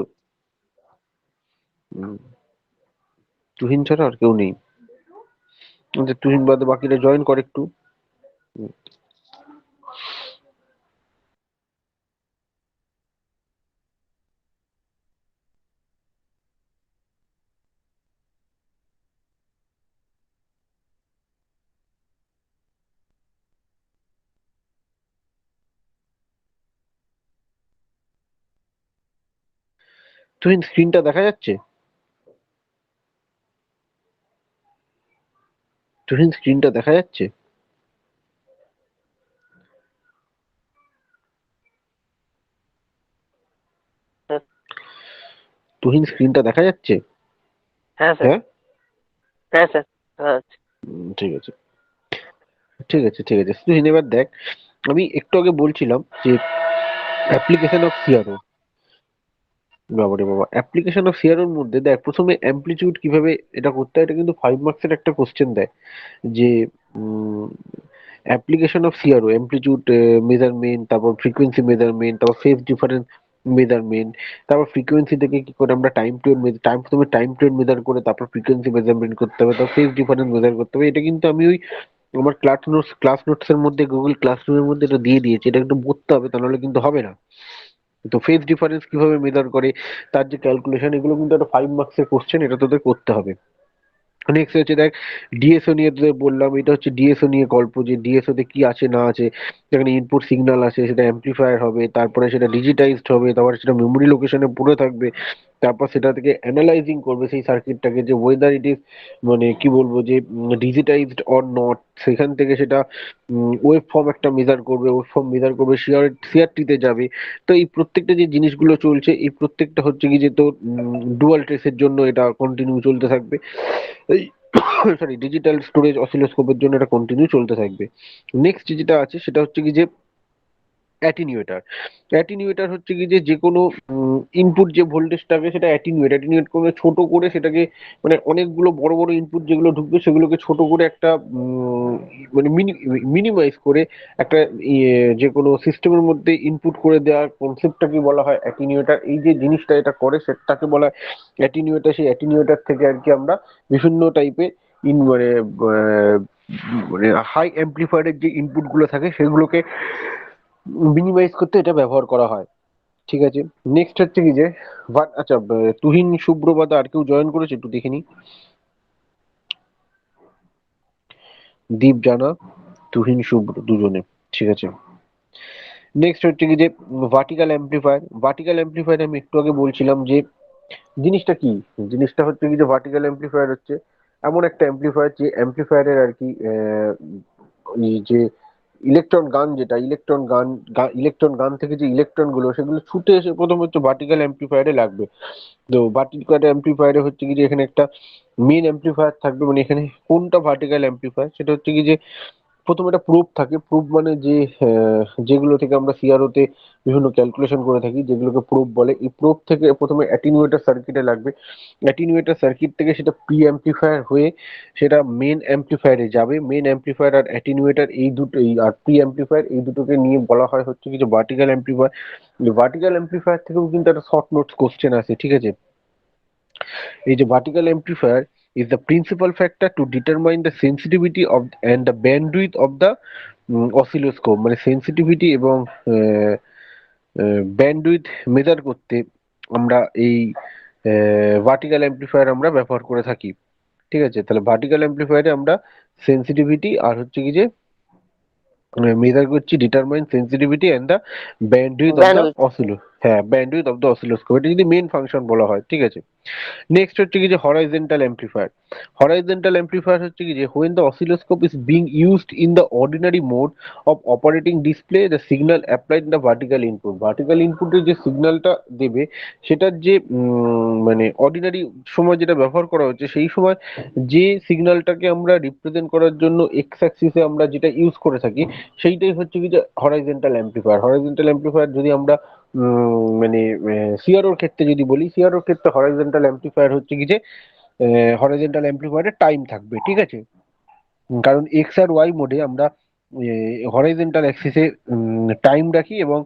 হুম, তুহিন ছাড়া আর কেউ নেই। আমাদের তুহিন বাদে বাকিরা জয়েন কর একটু। হুম, তুহিন স্ক্রিনটা দেখা যাচ্ছে? তুহিন স্ক্রিনটা দেখা যাচ্ছে? স্যার। তুহিন স্ক্রিনটা দেখা যাচ্ছে? হ্যাঁ স্যার। হ্যাঁ? হ্যাঁ স্যার। আচ্ছা। ঠিক আছে, ঠিক আছে, ঠিক আছে। তুহিন এবার দেখ, আমি একটু আগে বলছিলাম যে অ্যাপ্লিকেশন অফ সিআরও, বাবারে বাবা, অ্যাপ্লিকেশন অফ সিআরওর মধ্যে দেখ প্রথমে অ্যামপ্লিটিউড কিভাবে এটা করতে হয়, এটা কিন্তু 5 মার্কসের একটা কোশ্চেন দেয় যে application of CRO, amplitude measurement, তারপর ফ্রিকোয়েন্সি মেজারমেন্ট, তারপর ফেজ ডিফারেন্স মেজারমেন্ট, তারপর ফ্রিকোয়েন্সি থেকে কি করে আমরা টাইম পিরিয়ড টাইম, প্রথমে টাইম পিরিয়ড মেজার করে তারপর ফ্রিকোয়েন্সি মেজারমেন্ট করতে হবে, তারপর ফেজ ডিফারেন্স মেজার করতে হবে। এটা কিন্তু আমি ওই আমার ক্লাস নোটস এর মধ্যে, গুগল ক্লাসরুমের মধ্যে এটা দিয়ে দিয়েছি, এটা একটু পড়তে হবে, তা নাহলে কিন্তু হবে না। তো ফেজ ডিফারেন্স কিভাবে মেজার করে, তার যে ক্যালকুলেশন, এগুলো কিন্তু একটা 5 মার্কসের কোশ্চেন, এটা তোদের করতে হবে। নেক্সট হচ্ছে দেখ, ডিএসও নিয়ে তোদের বললাম, এটা হচ্ছে ডিএসও নিয়ে গল্প, যে ডিএসও তে কি আছে না আছে। যেখানে ইনপুট সিগন্যাল আছে সেটা অ্যাম্পলিফায়ার হবে, তারপরে সেটা ডিজিটাইজড হবে, তারপরে সেটা মেমোরি লোকেশনে পড়ে থাকবে, তারপর সেটা থেকে অ্যানালাইজিং করবে সেই সার্কিটটাকে, যে ওয়েদার ইট ইজ, মানে কি বলবো, যে ডিজিটাইজড অর নট। সেখান থেকে সেটা ওয়েব ফর্ম একটা মেজার করবে, ওয়েব ফর্ম মেজার করবে, সিআরটিতে যাবে। তো এই প্রত্যেকটা যে জিনিসগুলো চলছে, এই প্রত্যেকটা হচ্ছে কি যে তোর ডুয়াল ট্রেসের জন্য এটা কন্টিনিউ চলতে থাকবে। এই সরি, ডিজিটাল স্টোরেজ অসিলোস্কোপের জন্য এটা কন্টিনিউ চলতে থাকবে। নেক্সট যেটা আছে সেটা হচ্ছে কি যে অ্যাটিনিউয়েটার। অ্যাটিনিউয়েটার হচ্ছে কি যে যে কোনো ইনপুট যে ভোল্টেজটাকে সেটা অ্যাটিনিউয়েট করে ছোট করে সেটাকে, মানে অনেকগুলো বড় বড় ইনপুট যেগুলো ঢুকবে সেগুলোকে ছোট করে একটা মানে মিনিমাইজ করে একটা যে কোনো সিস্টেমের মধ্যে ইনপুট করে দেওয়ার কনসেপ্টটাকে বলা হয় অ্যাটিনিউয়েটার। এই যে জিনিসটা এটা করে সেটাকে বলা হয় অ্যাটিনিউয়েটার। সেই অ্যাটিনিউয়েটার থেকে আর কি আমরা বিভিন্ন টাইপের মানে আহ, মানে হাই অ্যাম্প্লিফায়ারের যে ইনপুট গুলো থাকে সেগুলোকে মিনিমাইজ করতে এটা ব্যবহার করা হয়। ঠিক আছে। নেক্সট হচ্ছে কি যে আচ্ছা, তুহিন, শুভ্রবাদা আর কেউ জয়েন করেছে একটু দেখে নি। দীপ, জানা, তুহিন, শুভ্র, দুজনে। ঠিক আছে। নেক্সট হচ্ছে কি যে ভার্টিক্যাল অ্যাম্প্লিফায়ার। ভার্টিক্যাল অ্যাম্প্লিফায়ার আমি একটু আগে বলছিলাম যে জিনিসটা কি। জিনিসটা হচ্ছে কি যে ভার্টিক্যাল অ্যাম্প্লিফায়ার হচ্ছে এমন একটা অ্যাম্প্লিফায়ার, যে অ্যাম্প্লিফায়ারের আর কি এই যে ইলেকট্রন গান, যেটা ইলেকট্রন গান থেকে যে ইলেকট্রন গুলো সেগুলো ছুটে এসে প্রথম হচ্ছে ভার্টিক্যাল অ্যাম্প্লিফায়ারে লাগবে। তো ভার্টিক্যাল অ্যাম্প্লিফায়ারে হচ্ছে কি যে এখানে একটা মেন অ্যাম্প্লিফায়ার থাকবে, মানে এখানে কোনটা ভার্টিক্যাল অ্যাম্প্লিফায়ার সেটা হচ্ছে কি যে প্রথমে একটা প্রুফ থাকে। প্রুফ মানে যে যেগুলো থেকে আমরা সিআরও তে বিভিন্ন ক্যালকুলেশন করে থাকি, যেগুলোকে প্রুফ বলে। এই প্রুফ থেকে প্রথমে অ্যাটিনিউয়েটর সার্কিটে লাগবে। অ্যাটিনিউয়েটর সার্কিট থেকে সেটা প্রি অ্যাম্প্লিফায়ার হয়ে সেটা মেন অ্যাম্প্লিফায়ারে যাবে। মেন অ্যাম্প্লিফায়ার আর অ্যাটিনিউয়েটর এই দুটো, এই আর প্রি অ্যাম্প্লিফায়ার, এই দুটোকে নিয়ে বলা হয় হচ্ছে কিছু ভার্টিক্যাল অ্যাম্প্লিফায়ার। ভার্টিক্যাল অ্যাম্প্লিফায়ার থেকেও কিন্তু একটা শর্ট নোটস কোশ্চেন আছে। ঠিক আছে। এই যে vertical amplifier is the principal factor to determine the sensitivity of and the bandwidth of the oscilloscope. মানে সেন্সিটিভিটি এবং ব্যান্ডউইথ মেজার করতে আমরা এই ভার্টিক্যাল অ্যাম্প্লিফায়ার আমরা ব্যবহার করে থাকি। ঠিক আছে। তাহলে ভার্টিক্যাল অ্যাম্প্লিফায়ারে আমরা সেন্সিটিভিটি আর হচ্ছে কি যে মেজার করছি, determine sensitivity and the bandwidth of the bandwidth. হ্যাঁ, ব্যান্ডউইথ অফ দ্য অসিলোস্কোপ, এটা যদি মেন ফাংশন বলা হয়। ঠিক আছে। নেক্সট হচ্ছে কি যে হরাইজন্টাল অ্যাম্প্লিফায়ার। হরাইজন্টাল অ্যাম্প্লিফায়ার হচ্ছে কি যে when the oscilloscope is being used in the ordinary mode of operating display the signal applied in the vertical input। Vertical ইনপুটে যে সিগন্যালটা দেবে সেটার যে মানে অর্ডিনারি সময় যেটা ব্যবহার করা হচ্ছে, সেই সময় যে সিগন্যালটাকে আমরা রিপ্রেজেন্ট করার জন্য এক্স অ্যাক্সিসে আমরা যেটা ইউজ করে থাকি, সেইটাই হচ্ছে কি যে হরাইজন্টাল অ্যাম্প্লিফায়ার। হরাইজন্টাল অ্যাম্প্লিফায়ার যদি আমরা মানে সিআরওর ক্ষেত্রে যদি বলি, সিআরওর ক্ষেত্রে হরাইজন্টাল অ্যাম্প্লিফায়ার হচ্ছে কি যে হরাইজন্টাল অ্যাম্প্লিফায়ারের টাইম থাকবে। ঠিক আছে। কারণ এক্স আর ওয়াই মোডে আমরা হরাইজন্টাল অ্যাক্সিসে টাইম রাখি এবং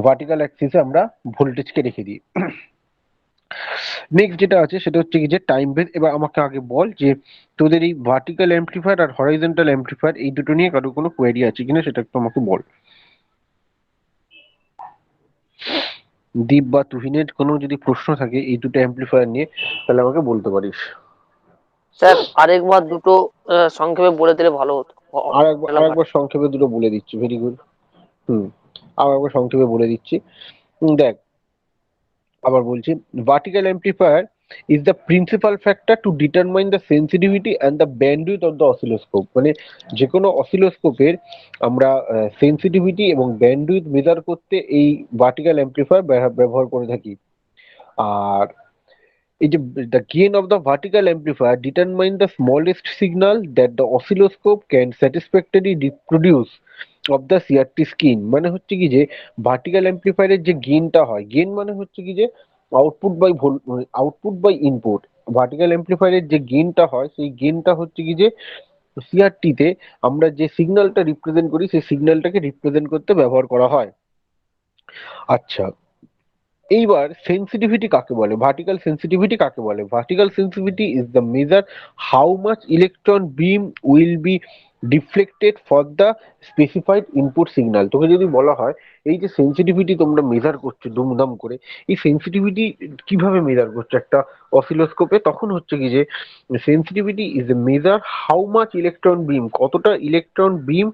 ভার্টিক্যাল অ্যাক্সিসে আমরা ভোল্টেজকে রেখে দিই। নেক্সট যেটা আছে সেটা হচ্ছে কি যে টাইম বেস। এবার আমাকে আগে বল যে তোদের এই ভার্টিক্যাল অ্যাম্প্লিফায়ার আর হরাইজন্টাল অ্যাম্প্লিফায়ার এই দুটো নিয়ে কারো কোনো কোয়েরি আছে কিনা সেটা একটু আমাকে বল। দীপ বা তুহিনের কোনো যদি প্রশ্ন থাকে এই দুটো অ্যাম্প্লিফায়ার নিয়ে তাহলে আমাকে বলতে পারিস। স্যার আরেকবার দুটো সংক্ষেপে বলে দিলে ভালো হতো। আর একবার সংক্ষেপে দুটো বলে দিচ্ছি, ভেরি গুড। হুম, আবার একবার সংক্ষেপে বলে দিচ্ছি। দেখ, আবার বলছি, vertical amplifier is the principal factor to determine the sensitivity and the bandwidth of the oscilloscope. মানে যে কোনো অসিলোস্কোপের আমরা সেন্সিটিভিটি এবং ব্যান্ডউইথ মেজার করতে এই ভার্টিক্যাল অ্যাম্প্লিফায়ার ব্যবহার করে থাকি। আর এই যে the gain of the vertical amplifier determine the smallest signal that the oscilloscope can satisfactorily reproduce of the CRT skin। মানে হচ্ছে কি যে ভার্টিক্যাল অ্যাম্প্লিফায়ারের যে গেইনটা হয়, গেইন মানে হচ্ছে কি যে আউটপুট বাই ইনপুট। ভার্টিক্যাল অ্যাম্প্লিফায়ারের যে গেইনটা হয় সেই গেইনটা হচ্ছে কি যে সিআরটি তে আমরা যে সিগন্যালটা রিপ্রেজেন্ট করি সেই সিগন্যালটাকে রিপ্রেজেন্ট করতে ব্যবহার করা হয়। আচ্ছা, এইবার সেন্সিটিভিটি কাকে বলে, ভার্টিক্যাল সেন্সিটিভিটি কাকে বলে? Vertical sensitivity is the measure how much electron beam will be deflected for the specified input signal. তোকে যদি বলা হয় এই যে সেন্সিটিভিটি তোমরা মেজার করছো দুমদাম করে, এই সেন্সিটিভিটি কিভাবে মেজার করছো একটা অসিলোস্কোপে, তখন হচ্ছে কি যে sensitivity is a measure how much electron beam, কতটা ইলেকট্রন বিম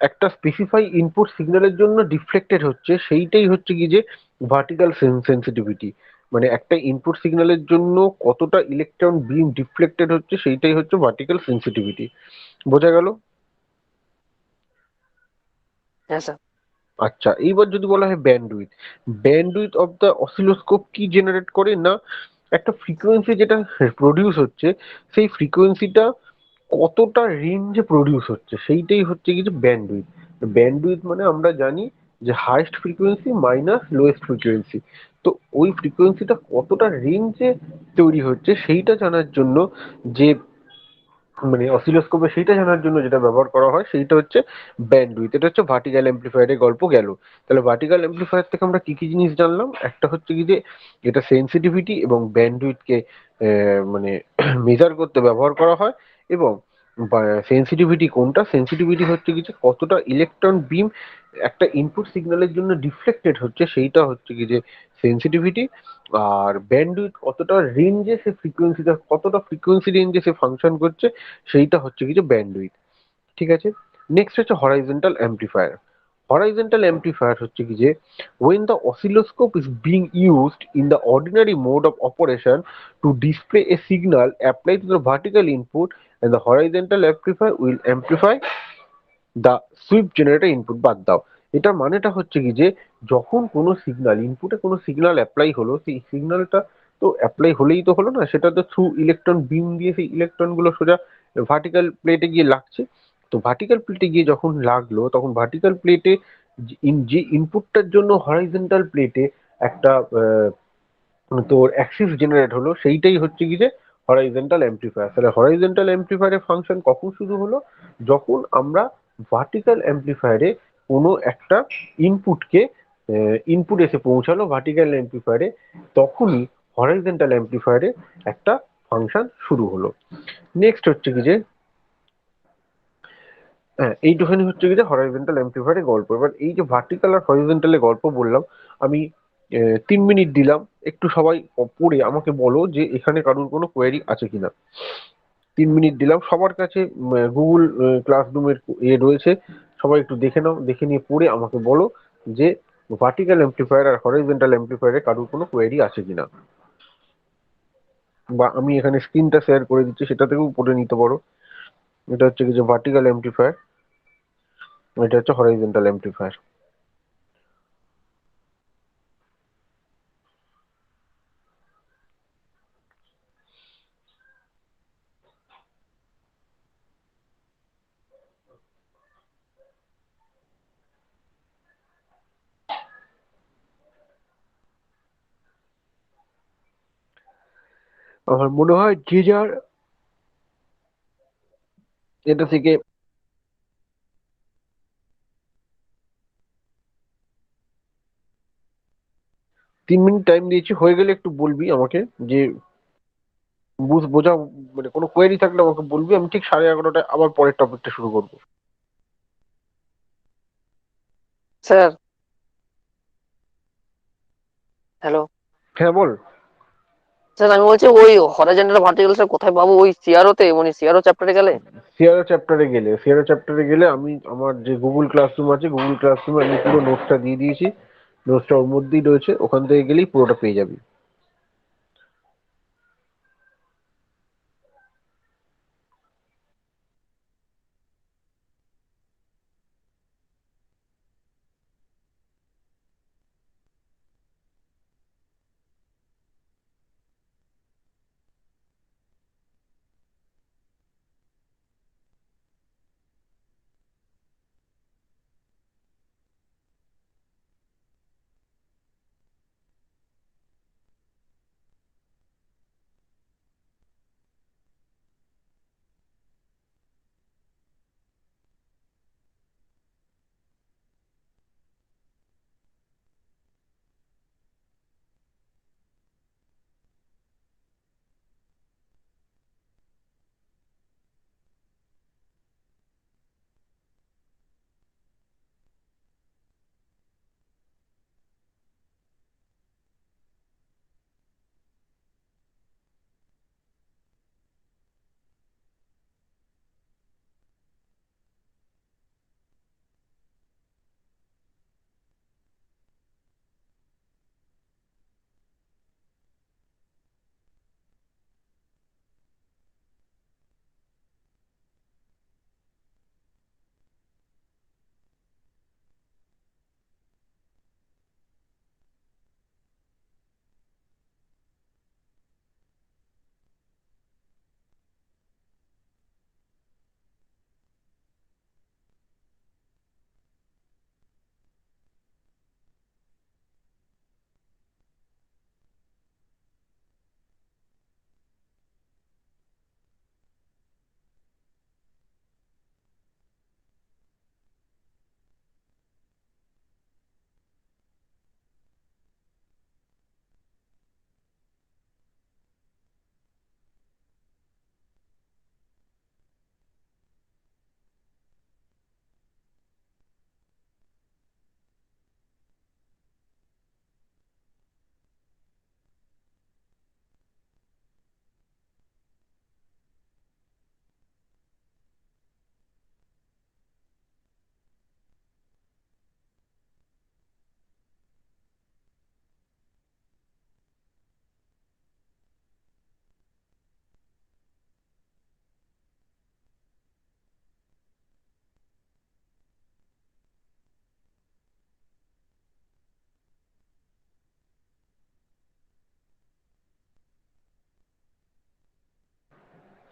একটা স্পেসিফাই ইনপুট সিগন্যালের জন্য ডিফ্লেক্টেড হচ্ছে, সেইটাই হচ্ছে কি যে ভার্টিক্যাল সেন্সিটিভিটি। মানে একটা ইনপুট সিগন্যালের জন্য কতটা ইলেকট্রন বিম ডিফ্লেক্টেড হচ্ছে সেইটাই হচ্ছে ভার্টিক্যাল সেন্সিটিভিটি। বোঝা গেল? হ্যাঁ স্যার। আচ্ছা, এইবার যদি বলা হয় bandwidth, bandwidth of the oscilloscope কি জেনারেট করে না, একটা ফ্রিকোয়েন্সি যেটা প্রডিউস হচ্ছে সেই ফ্রিকোয়েন্সিটা কতটা রেঞ্জে প্রডিউস হচ্ছে সেইটাই হচ্ছে কি যে ব্যান্ডউইথ। ব্যান্ডউইথ মানে আমরা জানি যে highest frequency minus lowest frequency. তো ওই ফ্রিকোয়েন্সিটা কতটা রেঞ্জে তৈরি হচ্ছে সেইটা জানার জন্য যে মানে অসিলোস্কোপে সেইটা জানার জন্য যেটা ব্যবহার করা হয় সেইটা হচ্ছে ব্যান্ডউইথ। এটা হচ্ছে ভার্টিক্যাল অ্যাম্প্লিফায়ারের গল্প গেল। তাহলে ভার্টিক্যাল অ্যাম্প্লিফায়ার থেকে আমরা কি কি জিনিস জানলাম? একটা হচ্ছে কি যে এটা সেন্সিটিভিটি এবং ব্যান্ডউইথকে মানে মেজার করতে ব্যবহার করা হয়। এবং সেন্সিটিভিটি কোনটা? সেন্সিটিভিটি হচ্ছে কি যে কতটা ইলেকট্রন বিম একটা ইনপুট সিগন্যালের জন্য ডিফ্লেক্টেড হচ্ছে সেইটা হচ্ছে কি যে সেন্সিটিভিটি। আর ব্যান্ডউইথ কতটা রেঞ্জে সে ফ্রিকোয়েন্সিটা, কতটা ফ্রিকোয়েন্সি রেঞ্জে সে ফাংশন করছে সেইটা হচ্ছে কি যে ব্যান্ডউইথ। ঠিক আছে, নেক্সট হচ্ছে হরাইজন্টাল অ্যাম্প্লিফায়ার। হরাইজন্টাল অ্যাম্প্লিফায়ার হচ্ছে কি যে when the oscilloscope is being used in the ordinary mode of operation to display a signal applied to the vertical input, and the horizontal amplifier will amplify the sweep generator input বাদ দাও। এটার মানেটা হচ্ছে কি যে যখন কোনো সিগন্যাল ইনপুটে কোনো সিগন্যাল অ্যাপ্লাই হলো, সেই সিগন্যালটা তো অ্যাপ্লাই হলেই তো হলো না, সেটা তো থ্রু ইলেকট্রন বিম দিয়ে সেই ইলেকট্রন গুলো সোজা ভার্টিক্যাল প্লেটে গিয়ে লাগছে। তো ভার্টিক্যাল প্লেটে গিয়ে যখন লাগলো তখন ভার্টিক্যাল প্লেটে যে ইনপুটটার জন্য হরাইজন্টাল প্লেটে একটা তোর অ্যাক্সিস জেনারেট হলো সেইটাই হচ্ছে কি যে হরাইজন্টাল অ্যাম্প্লিফায়ার। তাহলে হরাইজন্টাল অ্যাম্প্লিফায়ারের ফাংশন কখন শুরু হলো? যখন আমরা ভার্টিক্যাল অ্যাম্প্লিফায়ারে কোনো একটা ইনপুটকে ইনপুট এসে পৌঁছালো ভার্টিক্যাল অ্যাম্প্লিফায়ারে, তখনই হরাইজন্টাল অ্যাম্প্লিফায়ারে একটা ফাংশন শুরু হলো। নেক্সট হচ্ছে কি যে হ্যাঁ, এইটুখানি হচ্ছে কি যে হরাইজন্টাল অ্যাম্প্লিফায়ারের গল্প। এবার এই যে ভার্টিক্যাল আর হরাইজন্টালের গল্প বললাম আমি, 3 মিনিট দিলাম, একটু সবাই পড়ে আমাকে বলো যে এখানে কারোর কোনো কোয়েরি আছে কিনা। 3 মিনিট দিলাম সবার কাছে, গুগল ক্লাসরুমের রয়েছে, সবাই একটু দেখে নাও, দেখে নিয়ে পড়ে আমাকে বলো যে ভার্টিক্যাল অ্যাম্প্লিফায়ার আর হরাইজন্টাল অ্যাম্প্লিফায়ারে কারোর কোনো কোয়েরি আছে কিনা। বা আমি এখানে স্ক্রিনটা শেয়ার করে দিচ্ছি, সেটা থেকেও পড়ে নিতে পারো। এটা হচ্ছে কি যে ভার্টিক্যাল অ্যাম্প্লিফায়ার, এটা হচ্ছে হরাইজন্টাল অ্যাম্প্লিফায়ার। আমার মনে হয় যে যার এটা থেকে 3 মিনিট টাইম দিয়েছি, হয়ে গেলে একটু বলবি আমাকে, যে বোঝা, মানে কোনো কোয়েরি থাকলে আমাকে বলবি, আমি ঠিক 11:30টায় আবার পরের টপিকটা শুরু করবো। Sir, hello. হ্যাঁ বল। স্যার আমি বলছি ওই হরাইজন্টাল ভার্টিক্যাল স্যার কোথায় পাবো? ওই সিআরও তে, মানে সিআরও চ্যাপ্টারে গেলে? সিআরও চ্যাপ্টারে গেলে আমি আমার যে গুগল ক্লাসরুম আছে, গুগল ক্লাসরুমে আমি পুরো নোটসটা দিয়ে দিয়েছি, নোটসটা ওর মধ্যেই রয়েছে, ওখান থেকে গেলেই পুরোটা পেয়ে যাবি।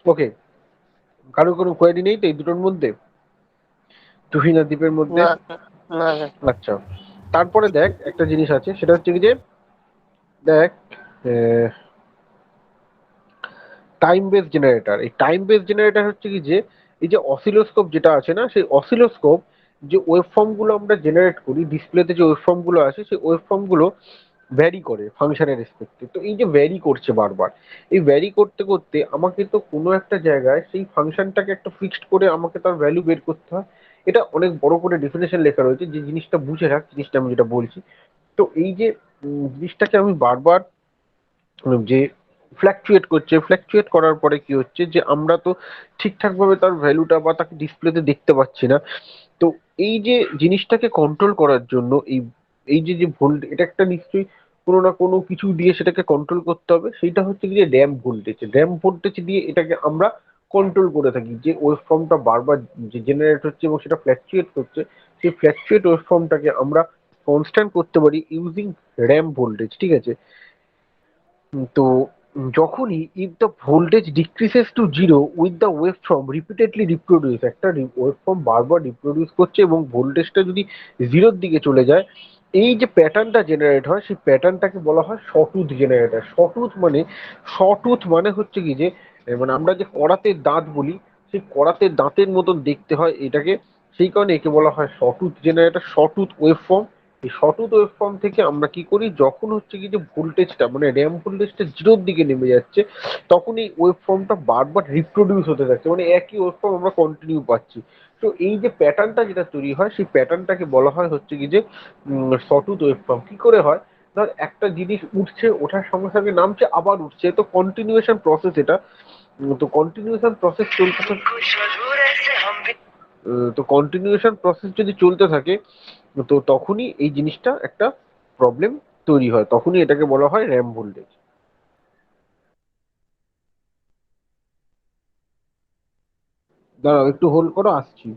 ওকে, কারো কোনো কোয়েরি নেই তো এই দুটোর মধ্যে, তুহিন আর দ্বীপের মধ্যে? না, না স্যার। আচ্ছা, তারপরে দেখ একটা জিনিস আছে, সেটা হচ্ছে কি যে, দেখ, টাইম বেস জেনারেটর। এই টাইম বেস জেনারেটর হচ্ছে কি যে, এই যে অসিলোস্কোপ যেটা আছে না, সেই অসিলোস্কোপ যে ওয়েভ ফর্ম গুলো আমরা জেনারেট করি, ডিসপ্লেতে যে ওয়েভ ফর্ম গুলো আসে, সেই ওয়েভ ফর্ম গুলো ভ্যারি করে ফাংশনের রেসপেক্টে। তো এই যে ভ্যারি করছে বারবার, এই ভ্যারি করতে করতে আমাকে তো কোনো একটা জায়গায় সেই ফাংশনটাকে একটা ফিক্সড করে আমাকে তার ভ্যালু বের করতে হয়। এটা অনেক বড় করে ডেফিনেশন লেখা রয়েছে, যে জিনিসটা বুঝে রাখ, জিনিসটা আমি যেটা বলছি। তো এই যে জিনিসটাকে আমি বারবার যে ফ্ল্যাকচুয়েট করার পরে কি হচ্ছে, যে আমরা তো ঠিকঠাক ভাবে তার ভ্যালুটা বা তাকে ডিসপ্লেতে দেখতে পাচ্ছি না। তো এই যে জিনিসটাকে কন্ট্রোল করার জন্য এই এই যে যে ভোল্ট, এটা একটা নিশ্চয়ই কোনো না কোনো কিছু দিয়ে সেটাকে কন্ট্রোল করতে হবে। সেইটা হচ্ছে কি যে র্যাম্প ভোল্টেজ দিয়ে এটাকে আমরা কন্ট্রোল করে থাকি, যে ওয়েভ ফর্মটা বারবার যে জেনারেট হচ্ছে এবং সেটা ফ্ল্যাকচুয়েট করছে, সেই ফ্ল্যাকচুয়েট ওয়েভ ফর্মটাকে আমরা কনস্ট্যান্ট করতে পারি ইউজিং র্যাম্প ভোল্টেজ, ঠিক আছে? তো যখনই if the voltage decreases to zero with the wave form repeatedly reproduce, একটা ওয়েভ ফর্ম বারবার রিপ্রোডিউস করছে এবং ভোল্টেজটা যদি জিরোর দিকে চলে যায়, এই যে প্যাটার্নটা জেনারেট হয়, সেই প্যাটার্নটাকে বলা হয় শটুথ জেনারেটর। শটুথ মানে হচ্ছে কি যে, মানে আমরা যে করাতে দাঁত বলি, সেই করাতে দাঁতের মতন দেখতে হয় এটাকে, সেই কারণে একে বলা হয় শটুথ জেনারেটর, শটুথ ওয়েভ ফর্ম। এই সটুথ ওয়েভফর্ম থেকে আমরা কি করি, যখন হচ্ছে কি যে ভোল্টেজটা মানে র্যাম্প ভোল্টেজটা জিরোর দিকে নেমে যাচ্ছে, তখন এই ওয়েভফর্মটা বারবার রিপ্রোডিউস হতে থাকছে, মানে একই ওয়েভফর্ম আমরা কন্টিনিউ পাচ্ছি। তো এই যে প্যাটার্নটা যেটা তৈরি হয়, সেই প্যাটার্নটাকে বলা হয় হচ্ছে কি যে সটুথ ওয়েভফর্ম। কি করে হয়, ধর একটা জিনিস উঠছে, ওঠার সঙ্গে সঙ্গে নামছে, আবার উঠছে, তো কন্টিনিউয়েশন প্রসেস এটা। তো কন্টিনিউয়েশন প্রসেস চলতে থাকে, তো কন্টিনিউয়েশন প্রসেস যদি চলতে থাকে, তো তখনই এই জিনিসটা একটা প্রবলেম তৈরি হয়, তখনই এটাকে বলা হয় র্যাম ভোল্টেজ। দাঁড়াও একটু হোল্ড করো, আসছি।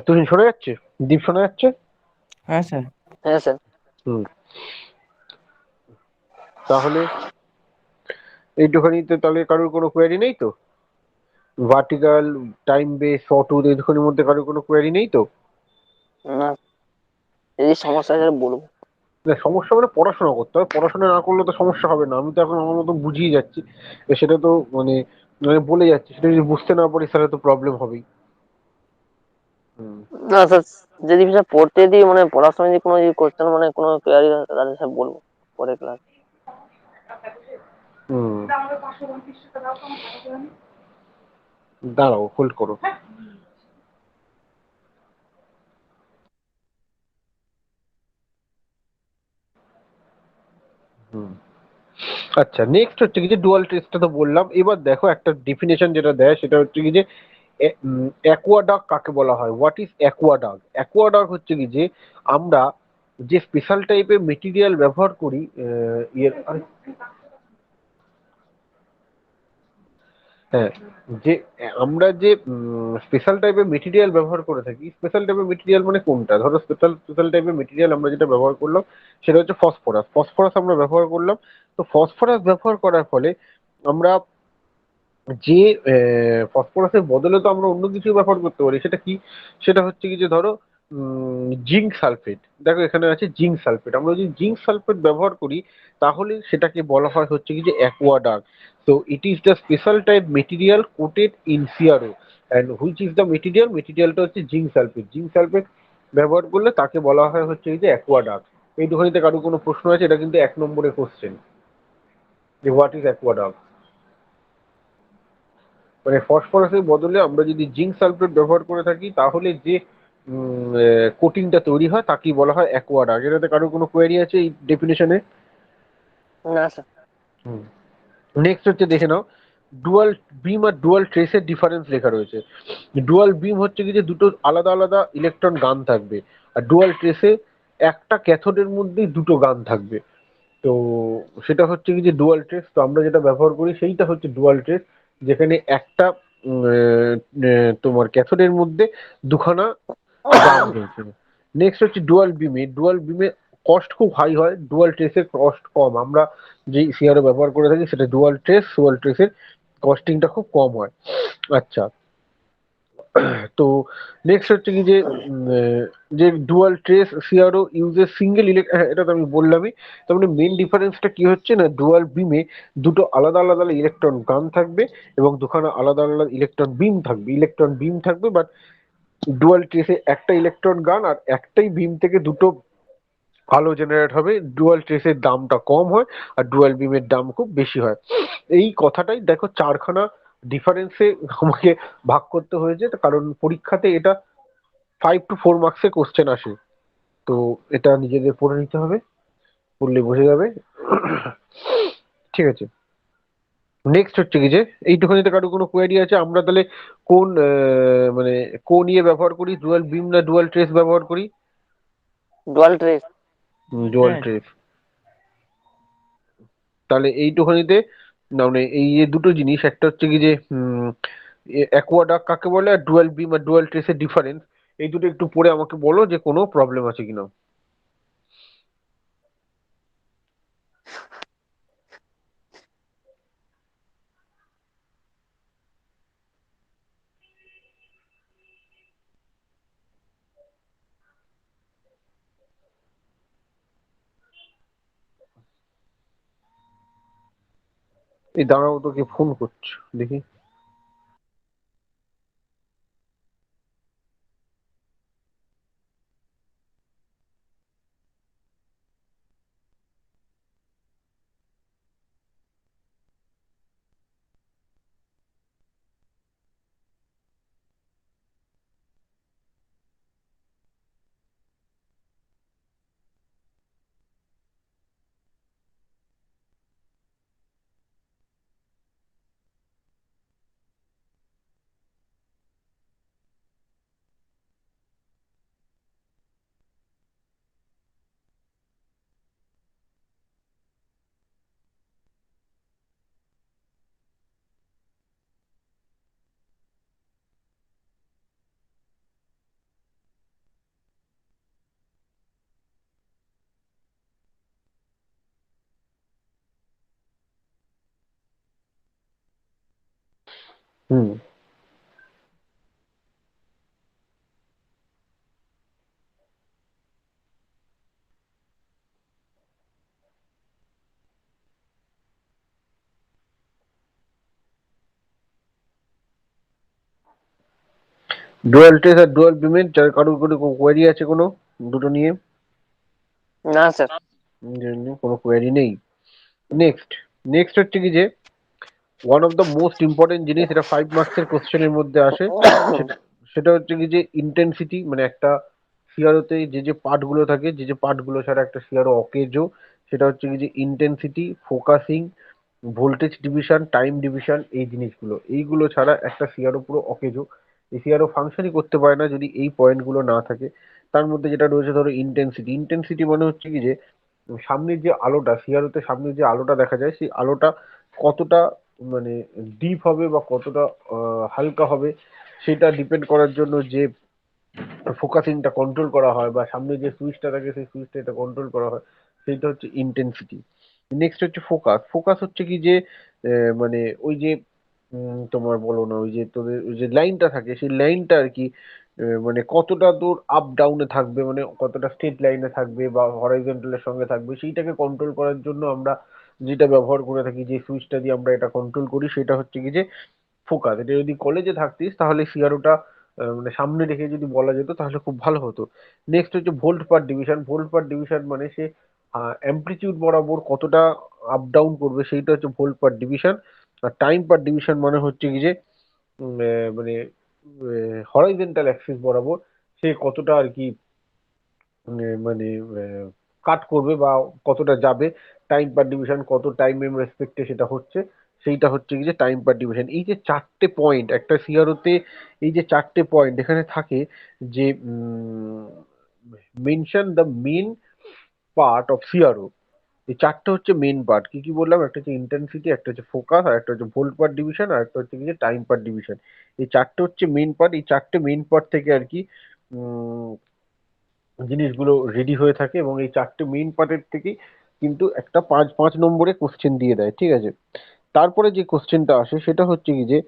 তুহিন শোনা যাচ্ছে? দীপ শোনা যাচ্ছে? হ্যাঁ স্যার। হ্যাঁ স্যার। হুম। তাহলে এইটুখানিতে তাহলে কারোর কোনো কোয়ারি নেই তো? ভার্টিক্যাল, টাইম বেস, সটুথ, এইটুখানির মধ্যে কারোর কোনো কোয়ারি নেই তো? না, যদি সমস্যা আছে বলবো। না, সমস্যা মানে পড়াশোনা করতে হবে, পড়াশোনা না করলে তো সমস্যা হবে না। আমি তো এখন আমার মতো বুঝিয়ে যাচ্ছি, তো সেটা তো মানে মানে বলে যাচ্ছি, সেটা যদি বুঝতে না পারি তাহলে তো প্রবলেম হবেই। হুম। না স্যার, যদি স্যার পড়তে দিই মানে পড়ার সময় যদি কোনো কোশ্চেন মানে কোনো কোয়ারি তাহলে স্যার বলবো পরে ক্লাস। হুম। দাঁড়াও হোল্ড করো। হুম। আচ্ছা, নেক্সট হচ্ছে কি যে ডুয়াল টেস্টটা তো বললাম। এবার দেখো একটা ডেফিনেশন যেটা দেয় সেটা হচ্ছে কি যে অ্যাকুয়াডাক কাকে বলা হয়। What is অ্যাকুয়াডাক? অ্যাকুয়াডাক হচ্ছে কি যে আমরা যে স্পেশাল টাইপের মেটেরিয়াল ব্যবহার করি, হ্যাঁ, যে আমরা যে স্পেশাল টাইপের মেটেরিয়াল ব্যবহার করে থাকি, স্পেশাল টাইপের মেটেরিয়াল মানে কোনটা, ধরো স্পেশাল স্পেশাল টাইপের মেটেরিয়াল আমরা যেটা ব্যবহার করলাম সেটা হচ্ছে ফসফরাস। ফসফরাস আমরা ব্যবহার করলাম, তো ফসফরাস ব্যবহার করার ফলে আমরা যে ফসফরাসের বদলে তো আমরা অন্য কিছু ব্যবহার করতে পারি। সেটা কি? সেটা হচ্ছে কি যে ধরো জিঙ্ক সালফেট। দেখো এখানে আছে জিঙ্ক সালফেট, আমরা যদি জিঙ্ক সালফেট ব্যবহার করি তাহলে সেটাকে বলা হয় হচ্ছে কি যে অ্যাকুয়াডার্ট। তো it is the special type material coated in CRO, and which is the material, মেটেরিয়ালটা হচ্ছে জিঙ্ক সালফেট। জিঙ্ক সালফেট ব্যবহার করলে তাকে বলা হয় হচ্ছে কি যে অ্যাকুয়াডার্ট। এইটুখানিতে কারো কোনো প্রশ্ন আছে? এটা কিন্তু 1 নম্বরের কোশ্চেন, যে হোয়াট ইজ অ্যাকুয়াডার্ট। মানে ফসফরাসের বদলে আমরা যদি জিঙ্ক সালফেট ব্যবহার করে থাকি তাহলে যে কোটিংটা তৈরি হয় তাকেই বলা হয় অ্যাকুয়াডার্ট। এটাতে কারোর কোনো কোয়েরি আছে এই ডেফিনেশনে? না স্যার। নেক্সট হচ্ছে দেখে নাও, ডুয়াল বিম আর ডুয়াল ট্রেসের ডিফারেন্স লেখা রয়েছে। ডুয়াল বিম হচ্ছে কি যে দুটো আলাদা আলাদা ইলেকট্রন গান থাকবে, আর ডুয়াল ট্রেসে একটা ক্যাথোডের মধ্যেই দুটো গান থাকবে। তো সেটা হচ্ছে কি যে ডুয়াল ট্রেস। তো আমরা যেটা ব্যবহার করি সেইটা হচ্ছে ডুয়াল ট্রেস, যেখানে একটা তোমার ক্যাথোডের মধ্যে দুখানা গান রয়েছে। নেক্সট হচ্ছে ডুয়াল বিমে। ডুয়াল বিমে কস্ট খুব হাই হয়, ডুয়াল ট্রেসের কস্ট কম। আমরা যে সিআরও ব্যবহার করে থাকি সেটা ডুয়াল ট্রেস, ডুয়াল ট্রেসের কস্টিংটা খুব কম হয়। আচ্ছা, তো নেক্সট হচ্ছে কি যে যে dual trace CRO uses single এটা তো আমি বললামই। তার মানে মেন ডিফারেন্সটা কি হচ্ছে না, ডুয়াল বিমে দুটো আলাদা আলাদা ইলেকট্রন গান থাকবে এবং দুখানা আলাদা আলাদা ইলেকট্রন বিম থাকবে, বাট ডুয়াল ট্রেসে একটা ইলেকট্রন গান আর একটাই বিম থেকে দুটো আলো জেনারেট হবে। ডুয়াল ট্রেসের দামটা কম হয় আর ডুয়াল বিমের দাম খুব বেশি হয়। এই কথাটাই দেখো চারখানা ডিফারেন্সে আমাকে ভাগ করতে হয়েছে, কারণ পরীক্ষাতে এটা 5 to 4 মার্কসের কোশ্চেন আসে। তো এটা নিজেদের পড়ে নিতে হবে, পড়লে বোঝা যাবে। ঠিক আছে, নেক্সট হচ্ছে কি যে এইটুখানিতে কারো কোনো কোয়েরি আছে? আমরা তাহলে কোন মানে কোন ইয়ে ব্যবহার করি, ডুয়াল বিম না ডুয়াল ট্রেস ব্যবহার করি? Dual trace. ডুয়াল হ্যাঁ, ট্রেস। তাহলে এইটুখানিতে না মানে এই যে দুটো জিনিস, একটা হচ্ছে কি যে অ্যাকুয়াডাক কাকে বলে আর ডুয়াল বিম আর ডুয়াল ট্রেসের ডিফারেন্স, এই দুটো একটু পড়ে আমাকে বলো যে কোনো প্রবলেম আছে কিনা। এই দাঁড়াও, তোকে ফোন করছো দেখি। হুম। ডুয়াল ট্রেস আর ডুয়াল বিমের যার কারোর কোনো কোয়েরি আছে কোনো দুটো নিয়ে? না স্যার। কোনো কোয়েরি নেই। নেক্সট, নেক্সট হচ্ছে কি যে one of the most important জিনিস, এটা 5 মার্কসের কোশ্চেনের মধ্যে আসে। সেটা সেটা হচ্ছে কি যে ইন্টেন্সিটি, মানে একটা সিআরওতে যে যে পার্টগুলো থাকে, যে যে পার্টগুলো ছাড়া একটা সিআরও অকেজো, সেটা হচ্ছে কি যে intensity, focusing, voltage division, time division, এই জিনিসগুলো, এইগুলো ছাড়া একটা সিআরও পুরো অকেজো। এই সিআরও ফাংশনই করতে পারে না যদি এই পয়েন্টগুলো না থাকে। তার মধ্যে যেটা রয়েছে ধরো ইন্টেন্সিটি। ইন্টেন্সিটি মানে হচ্ছে কি যে সামনের যে আলোটা, সিআরওতে সামনের যে আলোটা দেখা যায়, সেই আলোটা কতটা মানে ডিপ হবে বা কতটা হালকা হবে, সেটা ডিপেন্ড করার জন্য যে ফোকাসিংটা কন্ট্রোল করা হয় বা সামনে যে সুইচটা থাকে সেই সুইচটা এটা কন্ট্রোল করা হয়, সেইটা হচ্ছে ইন্টেন্সিটি। নেক্সট হচ্ছে ফোকাস। ফোকাস হচ্ছে কি যে মানে ওই যে তোমার বলো না, ওই যে তোদের ওই যে লাইনটা থাকে, সেই লাইনটা আর কি মানে কতটা দূর আপ ডাউনে থাকবে, মানে কতটা স্ট্রেট লাইনে থাকবে বা হরাইজন্টালের সঙ্গে থাকবে, সেইটাকে কন্ট্রোল করার জন্য আমরা যেটা ব্যবহার করে থাকি, যে সুইচটা দিয়ে আমরা এটা কন্ট্রোল করি, সেটা হচ্ছে কি যে ফোকাস। এটা যদি কলেজে থাকতিস তাহলে সিআরওটা মানে সামনে রেখে যদি বলা যেত তাহলে খুব ভালো হতো। নেক্সট হচ্ছে volt per division. Volt per division মানে সে অ্যামপ্লিটিউড বরাবর কতটা আপ ডাউন করবে, সেইটা হচ্ছে ভোল্ট পার ডিভিশন। আর টাইম পার ডিভিশন মানে হচ্ছে কি যে মানে হরাইজন্টাল অ্যাক্সিস বরাবর সে কতটা আর কি মানে কাট করবে বা কতটা যাবে, টাইম পার ডিভিশন কত টাইমের রেসপেক্টে সেটা হচ্ছে, সেইটা হচ্ছে কি যে টাইম পার ডিভিশন। এই যে চারটে পয়েন্ট একটা সিআরওতে, এই যে চারটে পয়েন্ট এখানে থাকে, যে mention the main part of CRO. এই চারটে হচ্ছে মেন পার্ট। কি কি বললাম? একটা হচ্ছে ইন্টেন্সিটি, একটা হচ্ছে ফোকাস, আর একটা হচ্ছে ভোল্ট পার ডিভিশন, আর একটা হচ্ছে কি যে টাইম পার ডিভিশন। এই চারটে হচ্ছে মেন পার্ট। এই চারটে মেন পার্ট থেকে আর কি উম, জিনিসগুলো রেডি হয়ে থাকে, এবং এই চারটে মেইন পার্টের থেকেই কিন্তু একটা পাঁচ পাঁচ নম্বরে কোশ্চেন দিয়ে দেয়। ঠিক আছে, তারপরে যে কোশ্চেনটা আসে সেটা হচ্ছে কি যে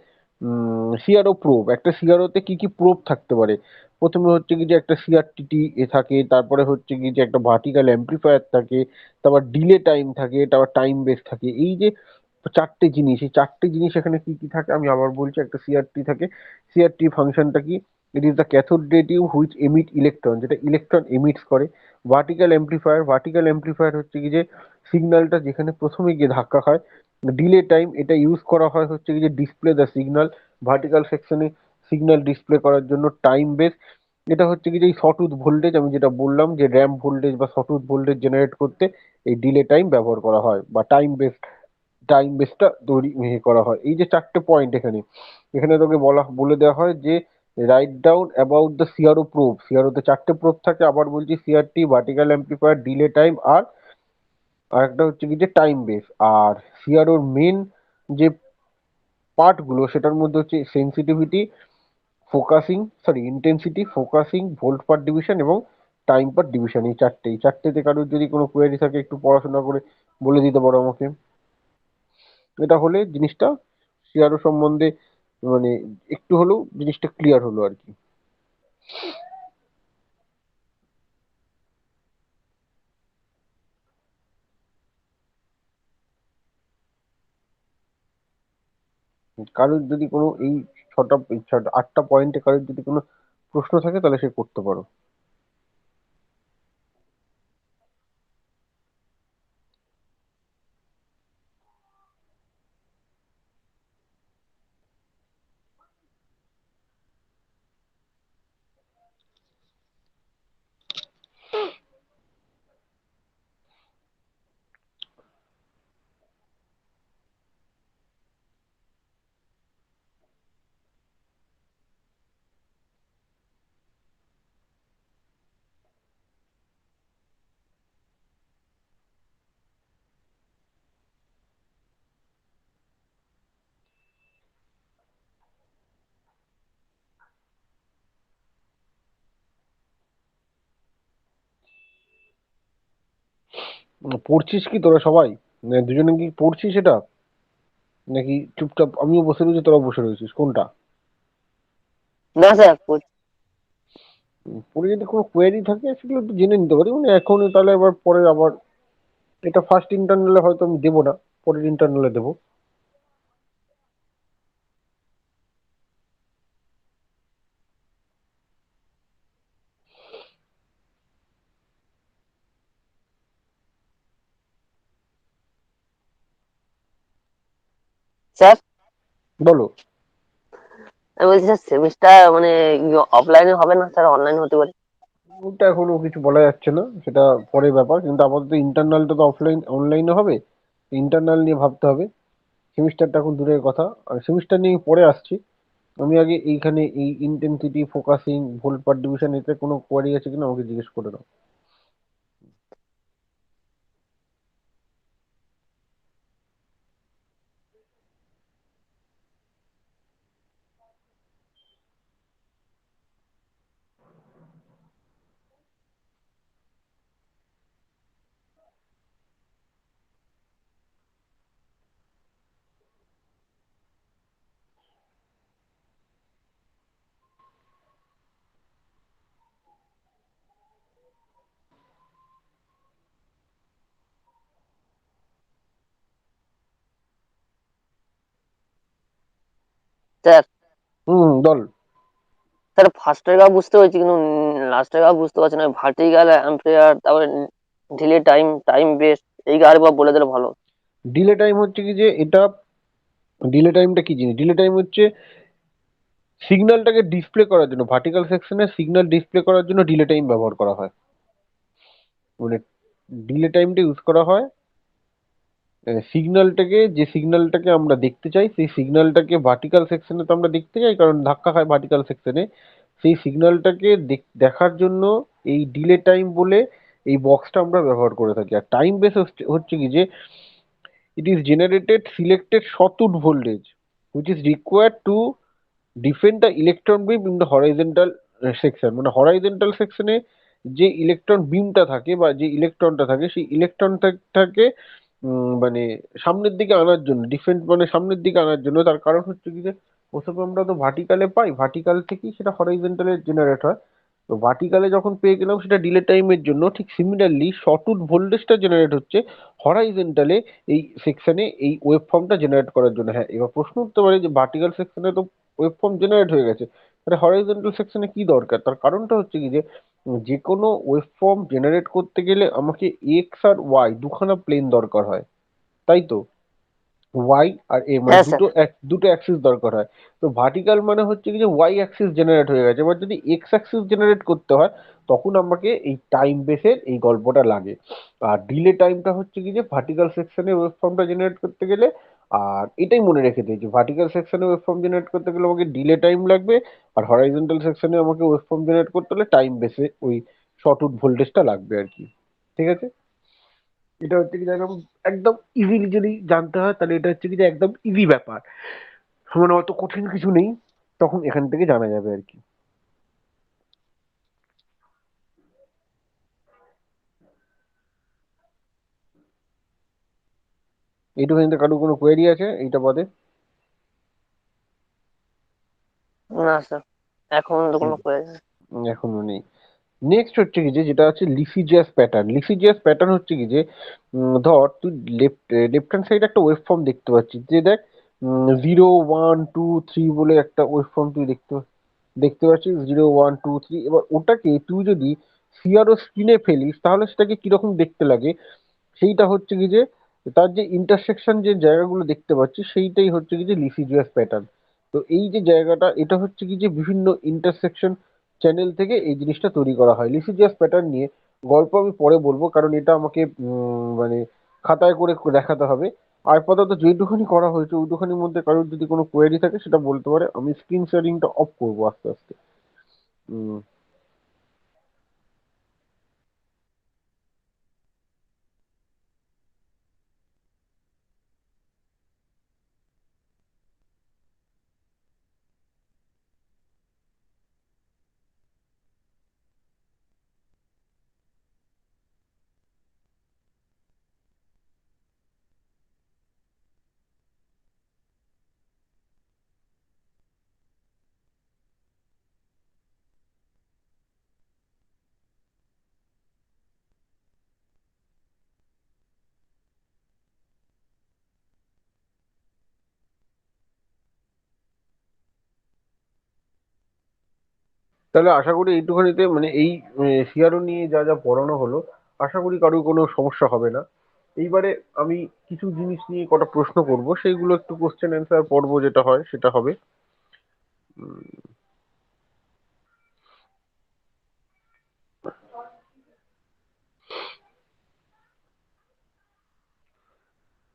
সিআরও প্রোব। একটা সিআরওতে কি কি প্রোব থাকতে পারে? প্রথমে হচ্ছে কি যে একটা সিআরটিটি এ থাকে, তারপরে হচ্ছে কি যে একটা ভার্টিক্যাল অ্যাম্প্লিফায়ার থাকে, তারপর ডিলে টাইম থাকে, তারপর টাইম বেস থাকে। এই যে চারটে জিনিস, এই চারটে জিনিস এখানে কি কি থাকে আমি আবার বলছি। একটা সিআরটি থাকে। সিআরটি ফাংশনটা কি? ইট is the cathode ray tube which emit electron, যেটা ইলেকট্রন এমিটস করে। Vertical amplifier. ভার্টিক্যাল অ্যাম্প্লিফায়ার হচ্ছে কি যে সিগন্যালটা যেখানে প্রথমে গিয়ে ধাক্কা খায় ডিলে টাইম এটা ইউজ করা হয় হচ্ছে কি যে ডিসপ্লে দ্য সিগন্যাল, ভার্টিক্যাল সেকশনে সিগন্যাল ডিসপ্লে করার জন্য টাইম বেস। এটা হচ্ছে কি যে এই সটুথ ভোল্টেজ আমি যেটা বললাম যে র্যাম্প ভোল্টেজ বা সটুথ ভোল্টেজ জেনারেট করতে এই ডিলে টাইম ব্যবহার করা হয় বা টাইম বেসটা তৈরি করা হয়। এই যে চারটে পয়েন্ট এখানে এখানে তোকে বলে দেওয়া হয় যে write down about the CRO probe. সিআরওতে চারটে প্রোব থাকে, আবার বলছি CRT, vertical amplifier, delay time আর একটা হচ্ছে কি যে টাইম বেস। আর সিআরওর মেন যে পার্টগুলো সেটার মধ্যে হচ্ছে sensitivity, intensity, focusing, volt per division এবং টাইম পার ডিভিশন। এই চারটেতে কারোর যদি কোনো কোয়েরি থাকে একটু পড়াশোনা করে বলে দিতে পারো আমাকে। এটা হলে জিনিসটা সিআরও সম্বন্ধে মানে একটু হলেও জিনিসটা ক্লিয়ার হলো আর কি। কারোর যদি কোনো এই 8টা পয়েন্টে কারোর যদি কোনো প্রশ্ন থাকে তাহলে সে করতে পারো। পড়ছিস কি তোরা সবাই? মানে দুজনে কি পড়ছিস এটা, নাকি চুপচাপ আমিও বসে রয়েছি তোরা বসে রয়েছিস, কোনটা? না স্যার, পরে যদি কোনো কোয়েরি থাকে সেগুলো একটু জেনে নিতে পারি, মানে এখনই তাহলে আবার পরে আবার এটা ফার্স্ট ইন্টারনালে হয়তো আমি দেবো না, পরের ইন্টারনালে দেবো। স্যার বলো। আমি বলছি স্যার সেমিস্টার মানে অফলাইনে হবে না স্যার, অনলাইন হতে পারে? ওটা এখনো কিছু বলা যাচ্ছে না, সেটা পরের ব্যাপার, কিন্তু আপাতত ইন্টারনালটা তো অনলাইনে হবে। ইন্টারনাল নিয়ে ভাবতে হবে। সেমিস্টারটা এখন দূরের কথা, আর সেমিস্টার নিয়ে পরে আসছি। আমি আগে এইখানে এই intensity, focusing, volt per division এতে কোনো কোয়ারি আছে কিনা আমাকে জিজ্ঞেস করে দাও। স্যার বল। স্যার ফার্স্টের গা বুঝতে পেরেছি, কিন্তু লাস্টের গা বুঝতে পারছি না। ভার্টিক্যাল অ্যাম্পিয়ার, তারপরে ডিলে টাইম, টাইম বেস, এই গা আরেকবার বলে দিলে ভালো। ডিলে টাইম হচ্ছে কি যে এটা, ডিলে টাইমটা কি জিনিস? ডিলে টাইম হচ্ছে সিগন্যালটাকে ডিসপ্লে করার জন্য, ভার্টিক্যাল সেকশনে সিগন্যাল ডিসপ্লে করার জন্য ডিলে টাইম ব্যবহার করা হয়। মানে ডিলে টাইমটা ইউজ করা হয় যে সিগন্যালটাকে আমরা দেখতে চাই, সেই সিগন্যালটাকে ভার্টিক্যাল সেকশনে তো আমরা দেখতে চাই কারণ ধাক্কা খায় ভার্টিক্যাল সেকশনে। সেই সিগন্যালটাকে দেখার জন্য এই ডিলে টাইম বলে এই বক্সটা আমরা ব্যবহার করে থাকি। আর টাইম বেস হচ্ছে কি যে it is generated selected sawtooth voltage which is required to defend the electron beam in the horizontal section। মানে হরাইজন্টাল সেকশনে যে ইলেকট্রন বিমটা থাকে বা যে ইলেকট্রনটা থাকে সেই ইলেকট্রনটাকে মানে সামনের দিকে আনার জন্য, ডিফেন্ড মানে সামনের দিকে আনার জন্য। তার কারণ হচ্ছে কি যে ওসব আমরা তো ভার্টিকালে পাই, ভার্টিকাল থেকেই সেটা হরাইজন্টালে জেনারেট হয়। তো ভার্টিকালে যখন পেয়ে গেলাম সেটা ডিলে টাইমের জন্য, ঠিক সিমিলারলি শর্টউড ভোল্টেজটা জেনারেট হচ্ছে হরাইজন্টালে এই সেকশনে এই ওয়েব ফর্মটা জেনারেট করার জন্য। হ্যাঁ, এবার প্রশ্ন উঠতে পারে যে ভার্টিক্যাল সেকশনে তো ওয়েব ফর্ম জেনারেট হয়ে গেছে, তাহলে হরাইজন্টাল সেকশনে কি দরকার? তার কারণটা হচ্ছে কি যে যে কোনো ওয়েব ফর্ম জেনারেট করতে গেলে আমাকে এক্স আর ওয়াই দুখানা প্লেন দরকার হয়, তাই তো? ওয়াই আর এ, মানে হ্যাঁ স্যার। দুটো অ্যাক্সিস দরকার হয়। তো ভার্টিক্যাল মানে হচ্ছে কি যে ওয়াই অ্যাক্সিস জেনারেট হয়ে গেছে, এবার যদি এক্স অ্যাক্সিস জেনারেট করতে হয় তখন আমাকে এই টাইম বেসের এই গল্পটা লাগে। আর ডিলে টাইমটা হচ্ছে কি যে ভার্টিক্যাল সেকশনে ওয়েব ফর্মটা জেনারেট করতে গেলে, আর এটাই মনে রেখে দিই যে ভার্টিক্যাল সেকশনে ওয়েব ফর্ম জেনারেট করতে গেলে আমাকে ডিলে টাইম লাগবে, আর হরাইজন্টাল সেকশনে আমাকে ওয়েব ফর্ম জেনারেট করতে হলে টাইম বেসে ওই শর্টউড ভোল্টেজটা লাগবে আর কি। ঠিক আছে, এটা হচ্ছে কি যে একদম একদম ইজিলি যদি জানতে হয় তাহলে এটা হচ্ছে কি যে একদম ইজি ব্যাপার, মানে অত কঠিন কিছু নেই, তখন এখান থেকে জানা যাবে আর কি। এইটুখানিতে কারো কোনো কোয়েরি আছে এইটা বাদে? না স্যার, এখন তো কোনো কোয়েরি নেই। এখনো নেই। নেক্সট হচ্ছে কি যে যেটা আছে লিফিজিয়াস প্যাটার্ন। লিফিজিয়াস প্যাটার্ন হচ্ছে কি যে ধর তুই লেফট হ্যান্ড সাইডে একটা ওয়েব ফর্ম দেখতে পাচ্ছিস, যে দেখ 0 1 2 3 বলে একটা ওয়েব ফর্ম তুই দেখতে পাচ্ছিস, 0 1 2 3। এবার ওটাকে তুই যদি সিআরও স্ক্রিনে ফেলিস তাহলে সেটাকে কিরকম দেখতে লাগে, সেইটা হচ্ছে কি যে তার যে ইন্টারসেকশন যে জায়গাগুলো দেখতে পাচ্ছি সেইটাই হচ্ছে কি যে লিফিজিয়াস প্যাটার্ন। তো এই যে জায়গাটা, এটা হচ্ছে কি যে বিভিন্ন ইন্টারসেকশন চ্যানেল থেকে এই জিনিসটা তৈরি করা হয়। লিফিজিয়াস প্যাটার্ন নিয়ে গল্প আমি পরে বলবো, কারণ এটা আমাকে মানে খাতায় করে দেখাতে হবে। আর আপাতত যেটুখানি করা হয়েছে ওইটুখানির মধ্যে কারোর যদি কোনো কোয়েরি থাকে সেটা বলতে পারে। আমি স্ক্রিন শেয়ারিংটা অফ করবো আস্তে আস্তে। উম, তাহলে আশা করি এইটুখানিতে মানে এই সিআরও নিয়ে যা যা পড়ানো হলো, আশা করি কারোর কোনো সমস্যা হবে না। এইবারে আমি কিছু জিনিস নিয়ে কটা প্রশ্ন করব, সেইগুলো একটু কোশ্চেন অ্যান্সার পর্ব যেটা হয় সেটা হবে। উম,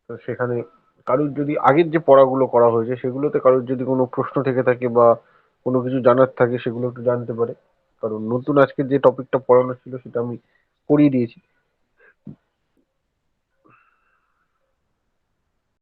তো সেখানে কারোর যদি আগের যে পড়াগুলো করা হয়েছে সেগুলোতে কারোর যদি কোনো প্রশ্ন থেকে থাকে বা কোনো কিছু জানার থাকে সেগুলো একটু জানতে পারে, কারণ নতুন আজকে যে টপিকটা পড়ানো ছিল সেটা আমি করিয়ে দিয়েছি।